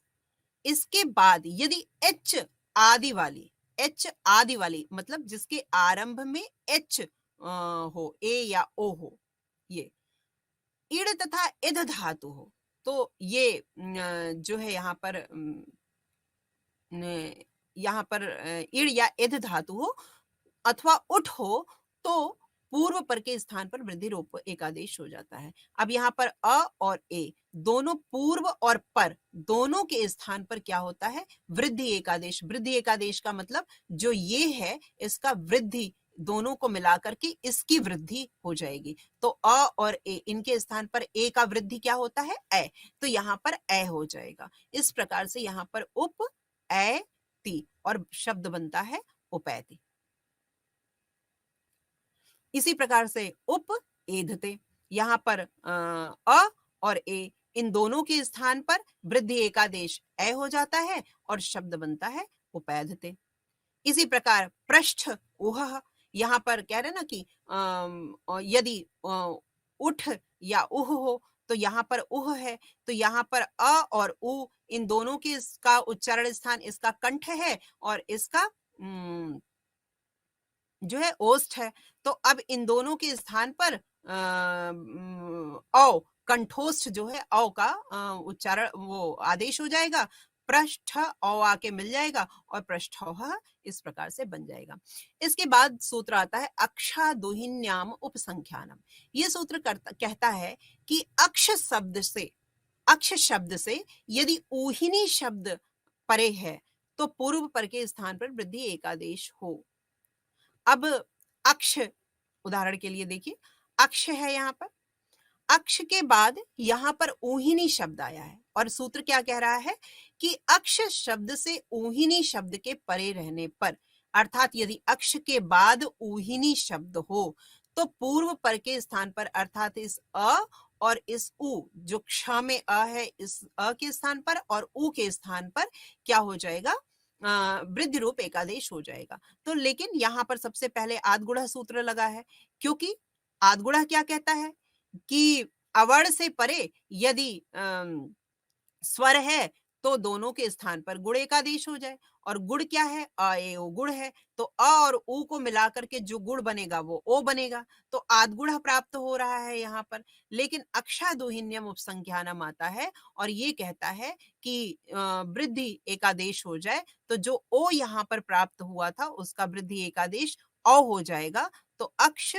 इसके बाद यदि एच आदि वाली मतलब जिसके आरंभ में एच हो, ए या ओ हो, ये इड़ तथा इध धातु हो, तो ये जो है यहाँ पर इड़ या इध धातु हो अथवा उठ हो, तो पूर्व पर के स्थान पर वृद्धि रूप एकादेश हो जाता है। अब यहाँ पर अ और ए दोनों पूर्व और पर दोनों के स्थान पर क्या होता है, वृद्धि एकादेश। वृद्धि एकादेश का मतलब जो ये है इसका वृद्धि दोनों को मिलाकर के इसकी वृद्धि हो जाएगी। तो अ और ए इनके स्थान पर ए का वृद्धि क्या होता है, ए, तो यहाँ पर ए हो जाएगा। इस प्रकार से यहाँ पर उप ए ति और शब्द बनता है उपैति। इसी प्रकार से उप एधते, यहाँ पर अ और ए इन दोनों के स्थान पर वृद्धि एकादेश ए हो जाता है और शब्द बनता है उपैधते। इसी प्रकार पृष्ठ उह, यहाँ पर कह रहे ना कि यदि उठ या उह हो तो यहाँ पर उह है, तो यहाँ पर अ और उ इन दोनों के इसका उच्चारण स्थान इसका कंठ है और इसका जो है ओष्ठ है। तो अब इन दोनों के स्थान पर औ कंठोष्ठ जो है औ का उच्चारण वो आदेश हो जाएगा, पृष्ठ औ आके मिल जाएगा और पृष्ठौह इस प्रकार से बन जाएगा। इसके बाद सूत्र आता है अक्षादोहिन्याम उपसंख्यानम। ये सूत्र कहता है कि अक्ष शब्द से यदि ऊहिनी शब्द परे है तो पूर्व पर के स्थान पर वृद्धि एकादेश हो। अब अक्ष उदाहरण के लिए देखिए, अक्ष है यहाँ पर, अक्ष के बाद यहाँ पर ऊहिनी शब्द आया है और सूत्र क्या कह रहा है कि अक्ष शब्द से ऊहिनी शब्द के परे रहने पर, अर्थात यदि अक्ष के बाद ऊहिनी शब्द हो तो पूर्व पर के स्थान पर अर्थात इस अ और इस उ, जो क्ष में अ है इस अ के स्थान पर और उ के स्थान पर क्या हो जाएगा, वृद्धि रूप एकादेश हो जाएगा। तो लेकिन यहाँ पर सबसे पहले आद्गुणः सूत्र लगा है, क्योंकि आद्गुणः क्या कहता है कि अवर्ण से परे यदि स्वर है तो दोनों के स्थान पर गुण एकादेश हो जाए, और गुण क्या है, अ ए ओ गुण है, तो अ और उ को मिलाकर के जो गुण बनेगा वो ओ बनेगा, तो आद्गुणः प्राप्त हो रहा है यहाँ पर। लेकिन अक्षादोहिन्यम उपसंख्यानम आता है और ये कहता है कि वृद्धि एकादेश हो जाए तो जो ओ यहाँ पर प्राप्त हुआ था उसका वृद्धि एकादेश औ हो जाएगा, तो अक्ष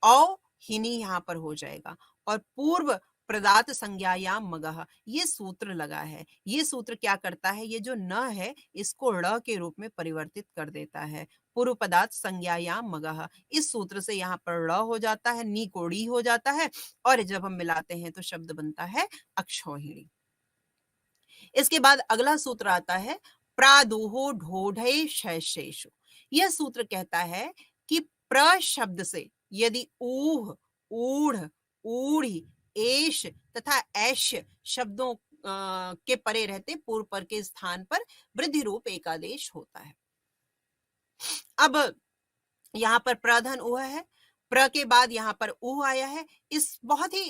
औ हिनी यहाँ पर हो जाएगा और पूर्व प्रदात संज्ञायाम मगह, ये सूत्र लगा है। ये सूत्र क्या करता है, ये जो न है इसको ड़ के रूप में परिवर्तित कर देता है। पूर्व पदार्थ संज्ञायाम मगह, इस सूत्र से यहाँ पर ड़ हो जाता है, नी को ड़ी हो जाता है और जब हम मिलाते हैं तो शब्द बनता है अक्षौहिणी। इसके बाद अगला सूत्र आता है प्रादुहो ढोढे शैशेषु। यह सूत्र कहता है कि प्र शब्द से यदि ऊह, ऊढ़, ऊढ़ी, एश तथा ऐश शब्दों के परे रहते पूर्व पर के स्थान पर वृद्धि रूप एकादेश होता है। अब यहाँ पर प्रधन उह है, प्र के बाद यहाँ पर उह आया है। इस बहुत ही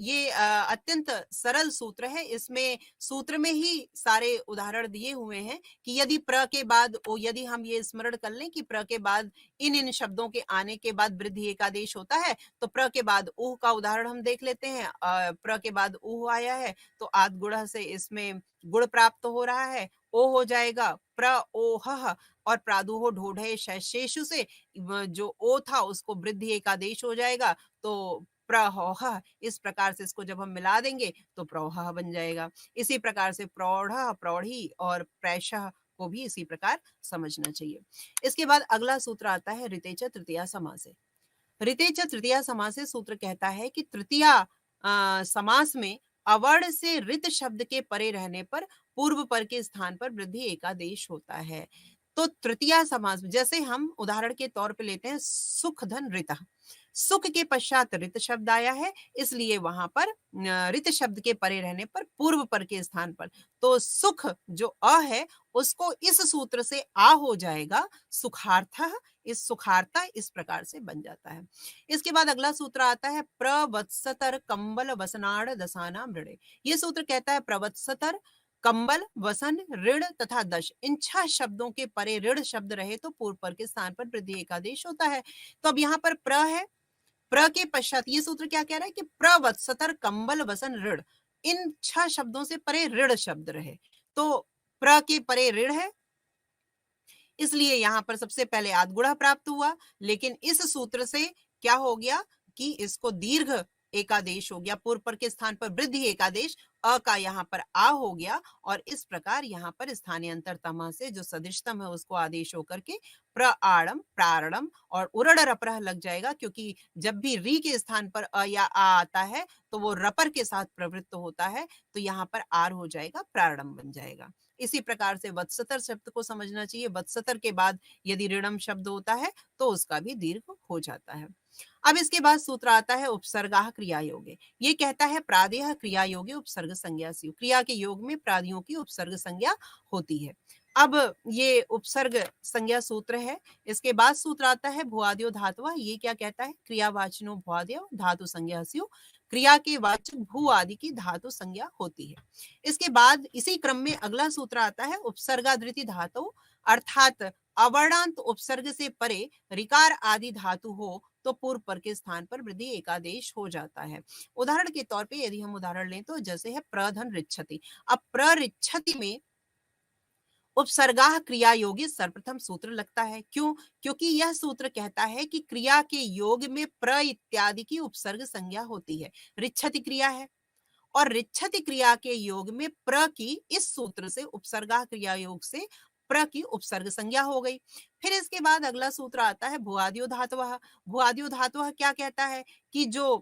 ये अत्यंत सरल सूत्र है, इसमें सूत्र में ही सारे उदाहरण दिए हुए हैं कि यदि प्र के बाद यदि हम ये स्मरण कर लें कि प्र के बाद इन शब्दों के आने के बाद वृद्धि एकादेश होता है, तो प्र के बाद उह का उदाहरण हम देख लेते हैं। प्र के बाद उह आया है तो आद गुण से इसमें गुण प्राप्त हो रहा है, ओ हो जाएगा प्र ओह, और प्रादुहो ढोढे शैशेषु से जो ओ था उसको वृद्धि एकादेश हो जाएगा, तो प्रहोह, इस प्रकार से इसको जब हम मिला देंगे तो प्रौह बन जाएगा। इसी प्रकार से प्रौढ़, प्रौढ़ी और प्रैशः को भी इसी प्रकार समझना चाहिए। इसके बाद अगला सूत्र आता है ऋतेच तृतीया समासे। ऋतेच तृतीया समासे सूत्र कहता है कि तृतीया समास में अवर्ण से ऋत शब्द के परे रहने पर पूर्व पर के स्थान पर वृद्धि एकादेश होता है। तो तृतीया समास में जैसे हम उदाहरण के तौर पे लेते हैं सुख धन ऋतः, सुख के पश्चात ऋत शब्द आया है, इसलिए वहां पर ऋत शब्द के परे रहने पर पूर्व पर के स्थान पर तो सुख जो अ है उसको इस सूत्र से आ हो जाएगा सुखार्थः, इस सुखार्था इस प्रकार से बन जाता है। इसके बाद अगला सूत्र आता है प्रवत्सतर कंबल वसनाड़ दसाना मृणे। ये सूत्र कहता है प्रवत्सतर कंबल, वसन, ऋण तथा दश, इन 6 शब्दों के परे ऋण शब्द रहे तो पूर्व पर के स्थान पर वृद्धि एकादेश होता है। तो अब यहाँ पर प्र है, प्र के पश्चात ये सूत्र क्या कह रहा है कि प्रवत्सतर कंबल वसन ऋण, इन 6 शब्दों से परे ऋण शब्द रहे, तो प्र के परे ऋण है, इसलिए यहाँ पर सबसे पहले आद्गुणः प्राप्त हुआ, लेकिन इस सूत्र से क्या हो गया कि इसको दीर्घ एकादेश हो गया, पूर्व पर के स्थान पर वृद्धि एकादेश, अ का यहाँ पर आ हो गया और इस प्रकार यहाँ पर स्थानीय अंतरतम से जो सदिशतम है उसको आदेश होकर के प्रआड़म, प्रारणम और उरड़ रपरह लग जाएगा, क्योंकि जब भी री के स्थान पर अ या आ आता है तो वो रपर के साथ प्रवृत्त होता है, तो यहाँ पर आर हो जाएगा, प्रारणम बन जाएगा। इसी प्रकार से वत्सतर शब्द को समझना चाहिए, वत्सतर के बाद यदि ऋणम शब्द होता है तो उसका भी दीर्घ हो जाता है। अब इसके बाद सूत्र आता है उपसर्गाः क्रिया योगे। ये कहता है प्रादेः क्रिया योगे उपसर्ग संज्ञा स्युः। क्रिया के योग में प्रादियों की उपसर्ग संज्ञा होती है। अब ये उपसर्ग संज्ञा सूत्र है। इसके बाद सूत्र आता है भुआदियो धातुः। ये क्या कहता है? क्रियावाचिनो भुआदयो धातु संज्ञा स्युः। क्रिया के वाचक भू आदि की धातु संज्ञा होती है। इसके बाद इसी क्रम में अगला सूत्र आता है उपसर्गादृति धातु, अर्थात अवर्णांत उपसर्ग से परे ऋकार आदि धातु हो तो पूर्व पर के स्थान पर वृद्धि एकादेश हो जाता है। उदाहरण के तौर पे यदि हम उदाहरण लें तो जैसे है प्रधन रिच्छति। अब प्ररिच्छति में उपसर्गाः क्रिया योगी सर्वप्रथम सूत्र लगता है। क्यों? क्योंकि यह सूत्र कहता है कि क्रिया के योग में प्र इत्यादि की उपसर्ग संज्ञा होती है। रिच्छति क्रिया है और रिच्छति क्रिया के योग में प्र की इस सूत्र से उपसर्गा क्रिया योग से प्र की उपसर्ग संज्ञा हो गई। फिर इसके बाद अगला सूत्र आता है भुआदियो धातुः। भुआदियो धातुः क्या कहता है कि जो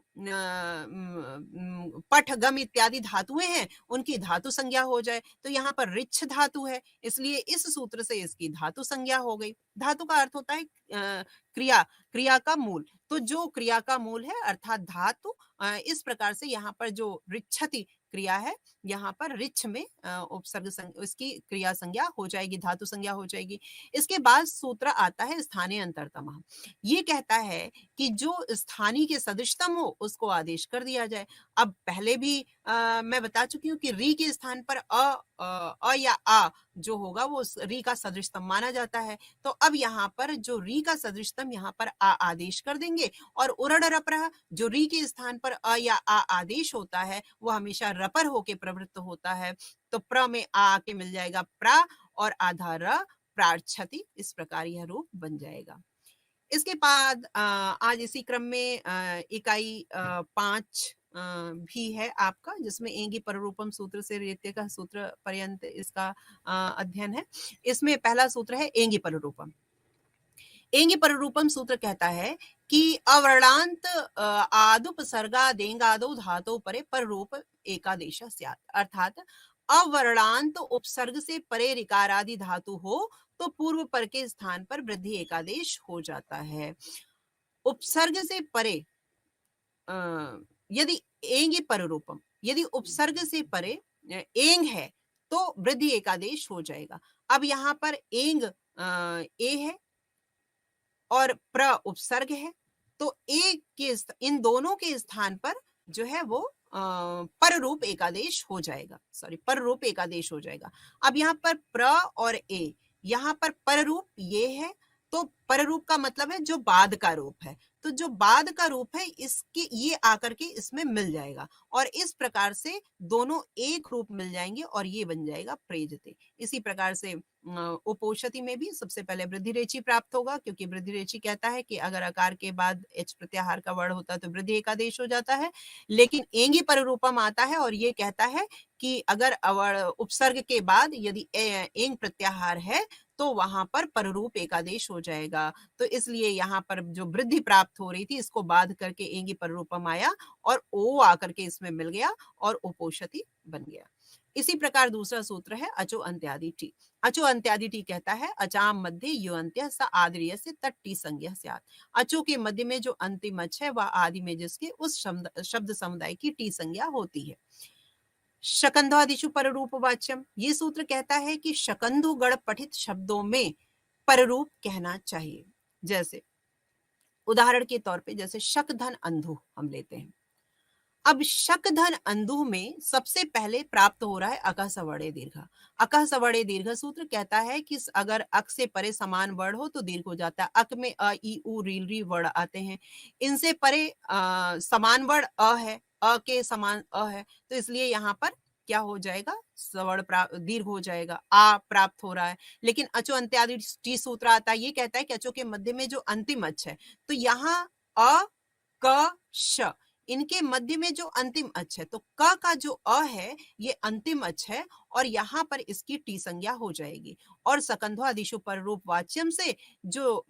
पठ गम इत्यादि धातुएं हैं उनकी धातु संज्ञा हो जाए। तो यहाँ पर रिच्छ धातु है, इसलिए इस सूत्र से इसकी धातु संज्ञा हो गई। धातु का अर्थ होता है क्रिया, क्रिया का मूल। तो जो क्रिया का मूल है अर्थात धातु, इस प्रकार से यहाँ पर जो रिच्छति क्रिया है यहाँ पर रिच्छ में उपसर्ग इसकी क्रिया संज्ञा हो जाएगी, धातु संज्ञा हो जाएगी। इसके बाद सूत्र आता है स्थानीय अंतरतमः। ये कहता है कि जो स्थानीय के सदृशतम हो उसको आदेश कर दिया जाए। अब पहले भी मैं बता चुकी हूँ कि री के स्थान पर अ या आ जो होगा वो री का सदृशतम माना जाता है। तो अब यहाँ पर जो री का सदृशतम यहाँ पर आ आदेश कर देंगे और उरड़ रपरः जो री के स्थान पर अ या आ आदेश होता है वो हमेशा रपर होके प्रवृत्त होता है। तो प्र में आ आके मिल जाएगा प्रा और आधा र प्रार्थति। इस प्रकार यह रूप बन जाएगा। इसके बाद आज इसी क्रम में इकाई 5 भी है आपका, जिसमें एंगी पररूपम सूत्र से रेत्य का सूत्र पर्यंत इसका अध्ययन है। इसमें पहला सूत्र है एंगी पररूपम। एंगी पररूपम सूत्र कहता है कि अवर्णांत आदुपसर्गादेंगादौ धातु परे पररूप एकादेश स्यात्। अर्थात अवर्णांत उपसर्ग से परे ऋकारादि धातु हो तो पूर्व पर के स्थान पर वृद्धि एकादेश हो जाता है। उपसर्ग से परे यदि एंगी पररूपम, यदि उपसर्ग से परे एंग है तो वृद्धि एकादेश हो जाएगा। अब यहाँ पर एंग ए है और प्र उपसर्ग है, तो ए के इन दोनों के स्थान पर जो है वो पररूप एकादेश हो जाएगा। सॉरी, पररूप एकादेश हो जाएगा। अब यहाँ पर प्र और ए, यहाँ पर पररूप ये है, तो पररूप का मतलब है जो बाद का रूप है। तो जो बाद का रूप है इसके ये आकर के इसमें मिल जाएगा और इस प्रकार से दोनों एक रूप मिल जाएंगे और ये बन जाएगा प्रेजते। इसी प्रकार से उपोषति में भी सबसे पहले वृद्धि रेचि प्राप्त होगा, क्योंकि वृद्धि रेचि कहता है कि अगर अकार के बाद एच प्रत्याहार का वर्ण होता है तो वृद्धि एकादेश हो जाता है। लेकिन एंगी पररूपम आता है और ये कहता है कि अगर उपसर्ग के बाद यदि एंग प्रत्याहार है तो वहां पर पररूप एकादेश हो जाएगा। तो इसलिए यहाँ पर जो वृद्धि प्राप्त हो रही थी इसको बाध करके एंगी पररूपम आया और ओ आकर के इसमें मिल गया और उपोषति बन गया। इसी प्रकार दूसरा सूत्र है अचो अंत्यादि टी। अचो अंत्यादि टी कहता है अचाम मध्य यो अंत्य स आद्रिय से तट्टी संज्ञा स्यात्। अचो के मध्य में जो अंतिम अच है वह आदि में जिसके उस शब्द समुदाय की टी संज्ञा होती है। शकंधादिषु पररूप वाच्यम, ये सूत्र कहता है कि शकंधु गण पठित शब्दों में पररूप कहना चाहिए। जैसे उदाहरण के तौर पे जैसे शक धन अंधु हम लेते हैं। अब शक धन अंधु में सबसे पहले प्राप्त हो रहा है अकः सवर्णे दीर्घ। अकः सवर्णे दीर्घ सूत्र कहता है कि अगर अक से परे समान वर्ण हो तो दीर्घ हो जाता है। अक में अ ई उ रील री वर्ण आते हैं, इनसे परे समान वर्ण अ है, अ के समान अ है, तो इसलिए यहाँ पर क्या हो जाएगा, सवर्ण दीर्घ हो जाएगा, आ प्राप्त हो रहा है। लेकिन अचो अंत्यादि टी सूत्र आता है, ये कहता है कि अचो के मध्य में जो अंतिम अच है तो यहाँ अ क श इनके मध्य में जो अंतिम अच है तो क का जो अ है ये अंतिम अच है और यहाँ पर इसकी टी संज्ञा हो जाएगी और सकंध्वादिशु पररूप वाच्यम से जो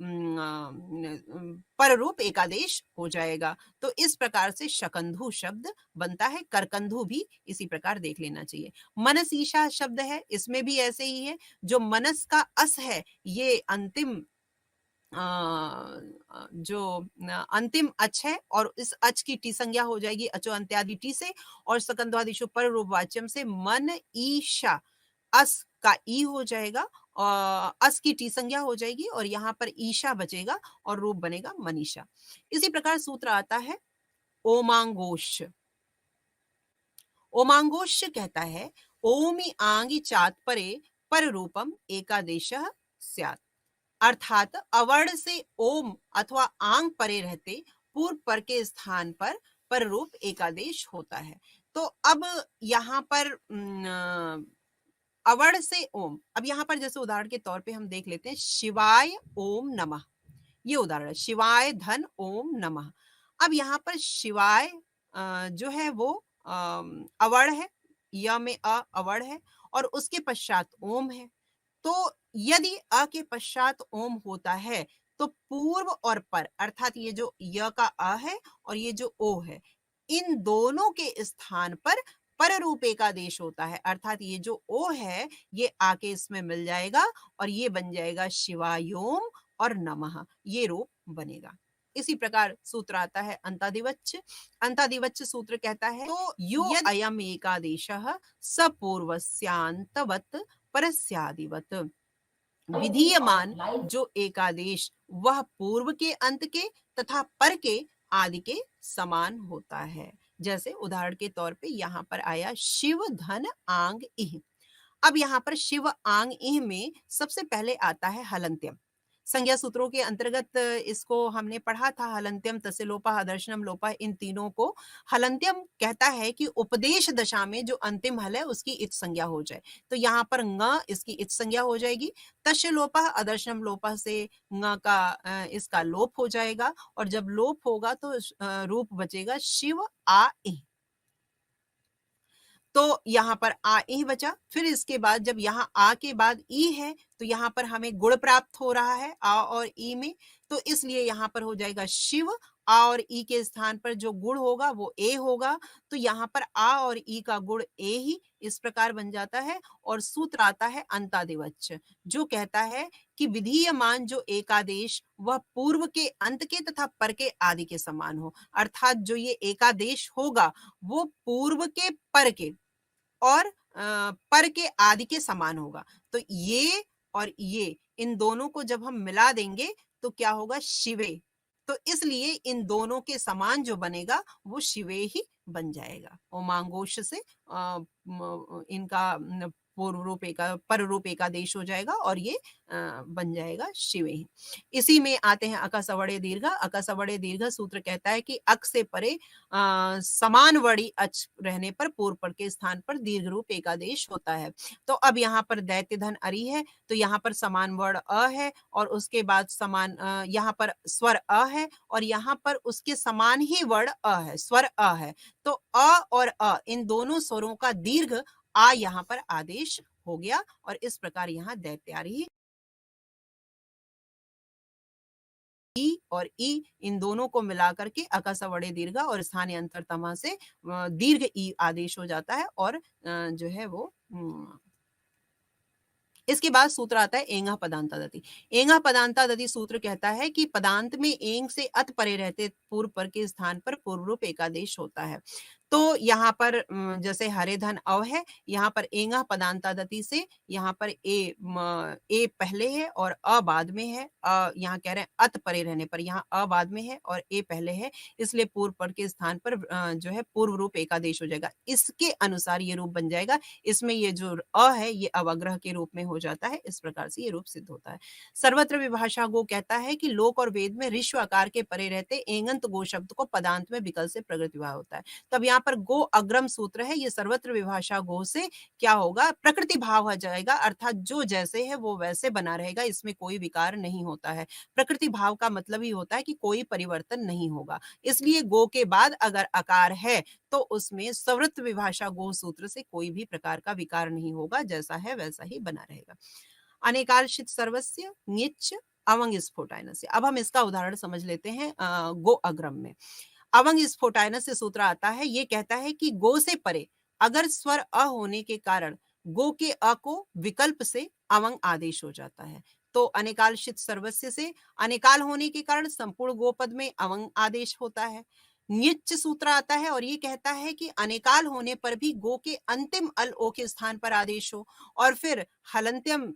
पररूप एकादेश हो जाएगा। तो इस प्रकार से शकंधु शब्द बनता है। करकंधु भी इसी प्रकार देख लेना चाहिए। मनस ईशा शब्द है, इसमें भी ऐसे ही है। जो मनस का अस है ये अंतिम जो अंतिम अच है और इस अच की टी संज्ञा हो जाएगी अचो अंत्यादि टी से और सकंद्वादिशु पर रूप वाच्यम से मन ईशा अस का ई हो जाएगा और अस की टी संज्ञा हो जाएगी और यहाँ पर ईशा बचेगा और रूप बनेगा मनीषा। इसी प्रकार सूत्र आता है ओमांगोश। ओमांगोश कहता है ओमि आंगी चात परे पर रूपम एकादेश स्यात्। अर्थात अवर्ण से ओम अथवा आंग परे रहते पूर्व पर के स्थान पर रूप एकादेश होता है। तो अब यहाँ पर अवर्ण से ओम, अब यहाँ पर जैसे उदाहरण के तौर पे हम देख लेते हैं शिवाय ओम नमः, ये उदाहरण है शिवाय धन ओम नमः। अब यहाँ पर शिवाय जो है वो अवर्ण है, य में अवर्ण है और उसके पश्चात ओम है। तो यदि अ के पश्चात ओम होता है तो पूर्व और पर अर्थात ये जो य का अ है और ये जो ओ है, इन दोनों के स्थान पर रूप एकादेश होता है। अर्थात ये जो ओ है ये आके इसमें मिल जाएगा और ये बन जाएगा शिवायोम और नमः, ये रूप बनेगा। इसी प्रकार सूत्र आता है अंतादिवच्च। अंतादिवच्च सूत्र कहता है तो यो अयम एकादेशः सपूर्वस्यान्तवत् परस्यादिवत्। विधीयमान जो एकादेश वह पूर्व के अंत के तथा पर के आदि के समान होता है। जैसे उदाहरण के तौर पे यहाँ पर आया शिव धन आंग इह। अब यहाँ पर शिव आंग इह में सबसे पहले आता है हलंत्यम। संज्ञा सूत्रों के अंतर्गत इसको हमने पढ़ा था हलंत्यम तस्य लोपः अदर्शनम लोपः, इन तीनों को हलंत्यम कहता है कि उपदेश दशा में जो अंतिम हल है उसकी इच संज्ञा हो जाए। तो यहाँ पर ङ इसकी इच संज्ञा हो जाएगी। तस्य लोपः अदर्शनम लोपः से ङ का इसका लोप हो जाएगा और जब लोप होगा तो रूप बचेगा शिव आ इह। तो यहाँ पर आ ई बचा। फिर इसके बाद जब यहाँ आ के बाद ई है तो यहाँ पर हमें गुण प्राप्त हो रहा है आ और ई में, तो इसलिए यहाँ पर हो जाएगा शिव। आ और ई के स्थान पर जो गुण होगा वो ए होगा, तो यहाँ पर आ और ई का गुण ए ही इस प्रकार बन जाता है। और सूत्र आता है अंतादिवच्च जो कहता है कि विधीयमान जो एकादेश वह पूर्व के अंत के तथा पर के आदि के समान हो। अर्थात जो ये एकादेश होगा वो पूर्व के पर के और पर के आदि के समान होगा। तो ये और ये इन दोनों को जब हम मिला देंगे तो क्या होगा शिवे। तो इसलिए इन दोनों के समान जो बनेगा वो शिवे ही बन जाएगा। ओमांगोश से इनका पूर्व रूप एका पर रूप एकादेश हो जाएगा और ये बन जाएगा शिवे ही। इसी में आते हैं अकसवड़े दीर्घ। अकसवड़े दीर्घ सूत्र कहता है कि अक से परे समान वर्णी अच रहने पर पूर्व पर के स्थान पर दीर्घ रूप एकादेश होता है। तो अब यहाँ पर दैत्य धन अरि है तो यहाँ पर समान वर्ण अ है और उसके बाद समान यहाँ पर स्वर अ है और यहाँ पर उसके समान ही वर्ण अ है, स्वर अ है। तो अ और अ इन दोनों स्वरों का दीर्घ आ यहाँ पर आदेश हो गया और इस प्रकार यहाँ दैत्यारी ई और ई इन दोनों को मिलाकर के अकसवड़े दीर्घ और स्थानीय अंतरतमा से दीर्घ ई आदेश हो जाता है और जो है वो इसके बाद सूत्र आता है एंगा पदांतादति। एंगा पदांतादति सूत्र कहता है कि पदांत में एंग से अत परे रहते पूर्व पर के स्थान पर पूर्व रूप एकादेश होता है। तो यहाँ पर जैसे हरे धन अव है, यहाँ पर एंगा पदांतादति से यहाँ पर ए पहले है और अ बाद में है। यहाँ कह रहे हैं अत परे रहने पर, यहाँ अ बाद में है और ए पहले है, इसलिए पूर्व पर के स्थान पर जो है पूर्व रूप एकादेश हो जाएगा। इसके अनुसार ये रूप बन जाएगा। इसमें ये जो अ है ये अवग्रह के रूप में हो जाता है। इस प्रकार से ये रूप सिद्ध होता है। सर्वत्र विभाषा गो कहता है कि लोक और वेद में ऋष्व आकार के परे रहते एंगंत गो शब्द को पदांत में विकल्प से प्रकृति भाव होता है। तब यहाँ पर गो अग्रम सूत्र है, ये सर्वत्र विभाषा गो से क्या होगा प्रकृति भाव हो जाएगा। अर्थात जो जैसे है वो वैसे बना रहेगा, इसमें कोई विकार नहीं होता है। प्रकृति भाव का मतलब ही होता है कि कोई परिवर्तन नहीं होगा। इसलिए गो के बाद अगर अकार है तो उसमें सर्वत्र विभाषा गो सूत्र से कोई भी प्रकार का विकार नहीं होगा, जैसा है वैसा ही बना रहेगा। अनेकार्षित सर्वस्य ङिच्च अवंग स्फोटायनस्य। अब हम इसका उदाहरण समझ लेते हैं गो अग्रम में। अवंग स्फोटायनस्य सूत्र आता है, ये कहता है कि गो से परे अगर स्वर अ होने के कारण गो के अ को विकल्प से अवंग आदेश हो जाता है। तो अनेकालशित सर्वस्य से अनेकाल होने के कारण संपूर्ण गोपद में अवंग आदेश होता है। ञिच्च सूत्र आता है और ये कहता है कि अनेकाल होने पर भी गो के अंतिम अल ओ के स्थान पर आदेश हो, और फिर हलंत्यम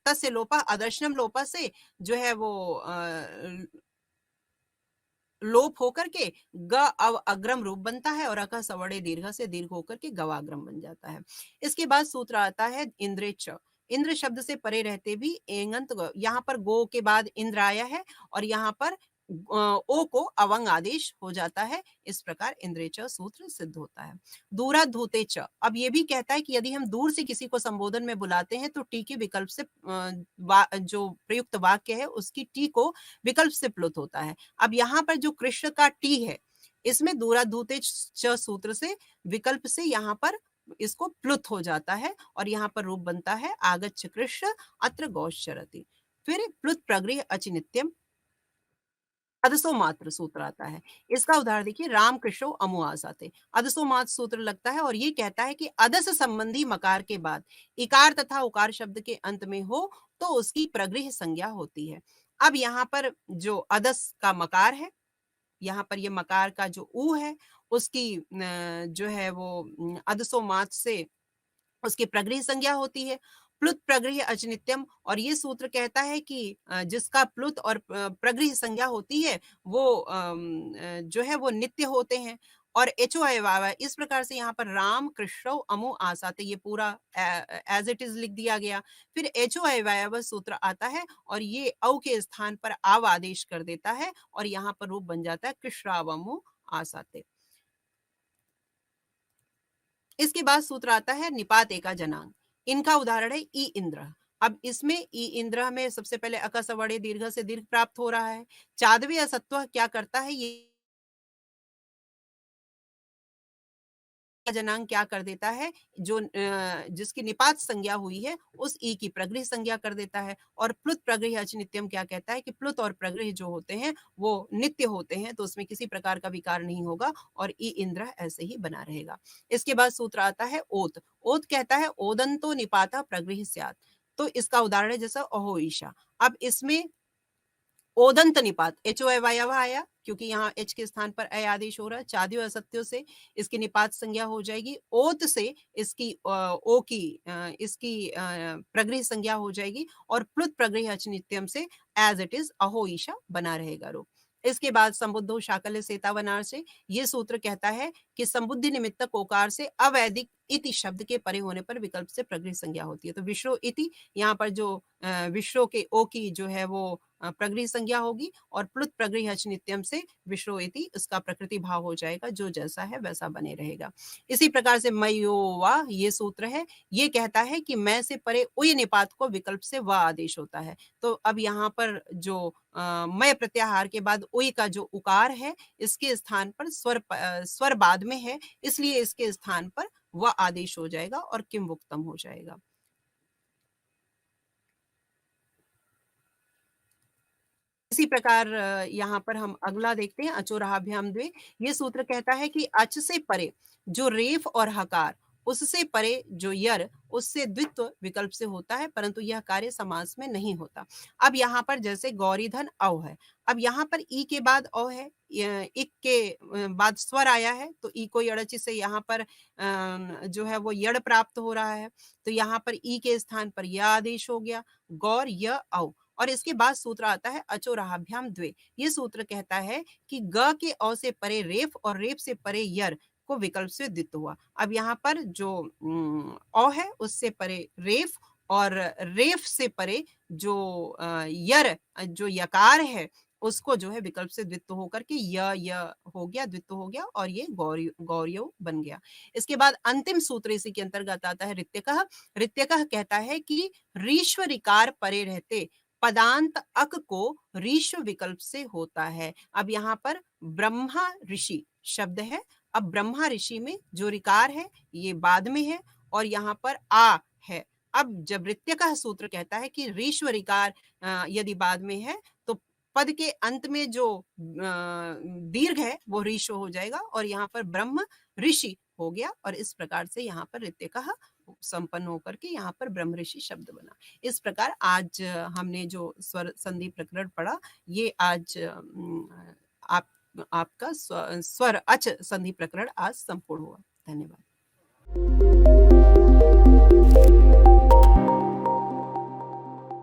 तस्य लोपः अदर्शनम लोपः से जो है वो लोप होकर के ग अव अग्रम रूप बनता है और अकह सवड़े दीर्घ से दीर्घ होकर के गवाग्रम बन जाता है। इसके बाद सूत्र आता है इंद्रे च। इंद्र शब्द से परे रहते भी एंगंत यहाँ पर गो के बाद इंद्र आया है और यहाँ पर ओ को अवंग आदेश हो जाता है। इस प्रकार इंद्रे च सूत्र सिद्ध होता है। दूरा धूते च, अब ये भी कहता है कि यदि हम दूर से किसी को संबोधन में बुलाते हैं तो टी के विकल्प से जो प्रयुक्त वाक्य है उसकी टी को विकल्प से प्लुत होता है। अब यहाँ पर जो कृष्ण का टी है, इसमें दूराधूते च सूत्र से विकल्प से यहाँ पर इसको प्लुत हो जाता है और यहाँ पर रूप बनता है आगच्छ कृष्ण अत्र गौश्चरति। फिर प्लुत प्रगृह अचिनित्यम अदसो मात्र सूत्र आता है। इसका उदाहरण देखिए, राम कृष्ण अमु आसाते। अदसो मात्र सूत्र लगता है और ये कहता है कि अदस संबंधी मकार के बाद इकार तथा उकार शब्द के अंत में हो तो उसकी प्रगृह संज्ञा होती है। अब यहाँ पर जो अदस का मकार है, यहाँ पर ये मकार का जो ऊ है उसकी जो है वो अदसो मात से उसकी प्रगृह संज्ञा होती है। प्लुत प्रगृह अचनित्यम, और ये सूत्र कहता है कि जिसका प्लुत और प्रगृह संज्ञा होती है वो जो है वो नित्य होते हैं। और एचो अयवाय, इस प्रकार से यहाँ पर राम कृष्ण अमु आसाते ये पूरा एज इट इज लिख दिया गया। फिर एचो अयवाय सूत्र आता है और ये औ के स्थान पर आव आदेश कर देता है और यहाँ पर रूप बन जाता है कृष्णावमु आसाते। इसके बाद सूत्र आता है निपात एका जनांग। इनका उदाहरण है ई इंद्र। अब इसमें ई इंद्र में सबसे पहले अकसवड़े दीर्घ से दीर्घ प्राप्त हो रहा है। चादवी असत्व क्या करता है, ये जनांग क्या कर देता है, जो जिसकी निपात संज्ञा हुई है उस ई की प्रगृह संज्ञा कर देता है। और प्लुत प्रगृह अचनित्यम क्या कहता है कि प्लुत और प्रगृह जो होते हैं वो नित्य होते हैं, तो उसमें किसी प्रकार का विकार नहीं होगा और ई इंद्र ऐसे ही बना रहेगा। इसके बाद सूत्र आता है ओत। ओत कहता है ओदंतो निपाता प्रगृह स्यात्। तो इसका उदाहरण है जैसा अहो ईशा। अब इसमें ओदंत निपात एच ओ वायव आया क्योंकि यहाँ एच के स्थान पर अय आदेश हो रहा है। चादियों असत्यों से इसकी निपात संज्ञा हो जाएगी। ओत से इसकी ओ की इसकी प्रगृह संज्ञा हो जाएगी और प्लुत प्रगृह अचनित्यम से एज इट इज अहो ईशा बना रहेगा रूप। इसके बाद संबुद्धो शाकल्य सेतावनार से ये सूत्र कहता है कि संबुद्धि निमित्तक ओकार से अवैदिक इति शब्द के परे होने पर विकल्प से प्रगृह संज्ञा होती है। तो विश्रो इति, यहाँ पर जो विश्रो के ओ की जो है वो प्रगृह संज्ञा होगी और प्लुत प्रगृह नित्यम से विश्रो इति उसका प्रकृति भाव हो जाएगा, जो जैसा है वैसा बने रहेगा। इसी प्रकार से मयोवा ये सूत्र है, ये कहता है कि मैं से परे उय निपात को विकल्प से व आदेश होता है। तो अब यहाँ पर जो मय प्रत्याहार के बाद उय का जो उकार है इसके स्थान पर स्वर बाद में है, इसलिए इसके स्थान पर व आदेश हो जाएगा और किम वुक्तम हो जाएगा। इसी प्रकार यहाँ पर हम अगला देखते हैं अचोरहाभ्याम द्वे। ये सूत्र कहता है कि अच से परे जो रेफ और हकार, उससे परे जो यर उससे द्वित्व विकल्प से होता है, परंतु यह कार्य समास में नहीं होता। अब यहाँ पर जैसे गौरीधन औ है, अब यहाँ पर ई के बाद औ है, इक के बाद स्वर आया है तो ई को यड़चि से यहाँ पर जो है वो यड़ प्राप्त हो रहा है, तो यहाँ पर ई के स्थान पर यह आदेश हो गया गौर य औ। और इसके बाद सूत्र आता है अचोरहाभ्याम द्वे। ये सूत्र कहता है कि ग के औ से परे रेफ और रेफ से परे यर को विकल्प से द्वित्व हुआ। अब यहाँ पर जो औ है उससे परे रेफ और रेफ से परे जो यर जो यकार है उसको जो है विकल्प से द्वित्व होकर के य हो गया, द्वित्व हो गया और ये गौर्यो बन गया। इसके बाद अंतिम सूत्र इसी के अंतर्गत आता है ऋत्यकः। ऋत्यकः कहता है कि रीश्व ऋकार परे रहते पदांत अक को रीश्व विकल्प से होता है। अब यहाँ पर ब्रह्मा ऋषि शब्द है। अब ब्रह्मा ऋषि में जो ऋकार है ये बाद में है और यहाँ पर आ है। अब जब ऋत्यकः सूत्र कहता है कि रीश्व ऋकार यदि बाद में है तो पद के अंत में जो दीर्घ है वो ऋश्व हो जाएगा और यहाँ पर ब्रह्म ऋषि हो गया और इस प्रकार से यहाँ पर ऋत्यकः संपन्न होकर के यहाँ पर ब्रह्म ऋषि शब्द बना। इस प्रकार आज हमने जो स्वर संधि प्रकरण पढ़ा, ये आज आप आपका स्वर अच संधि प्रकरण आज संपूर्ण हुआ। धन्यवाद।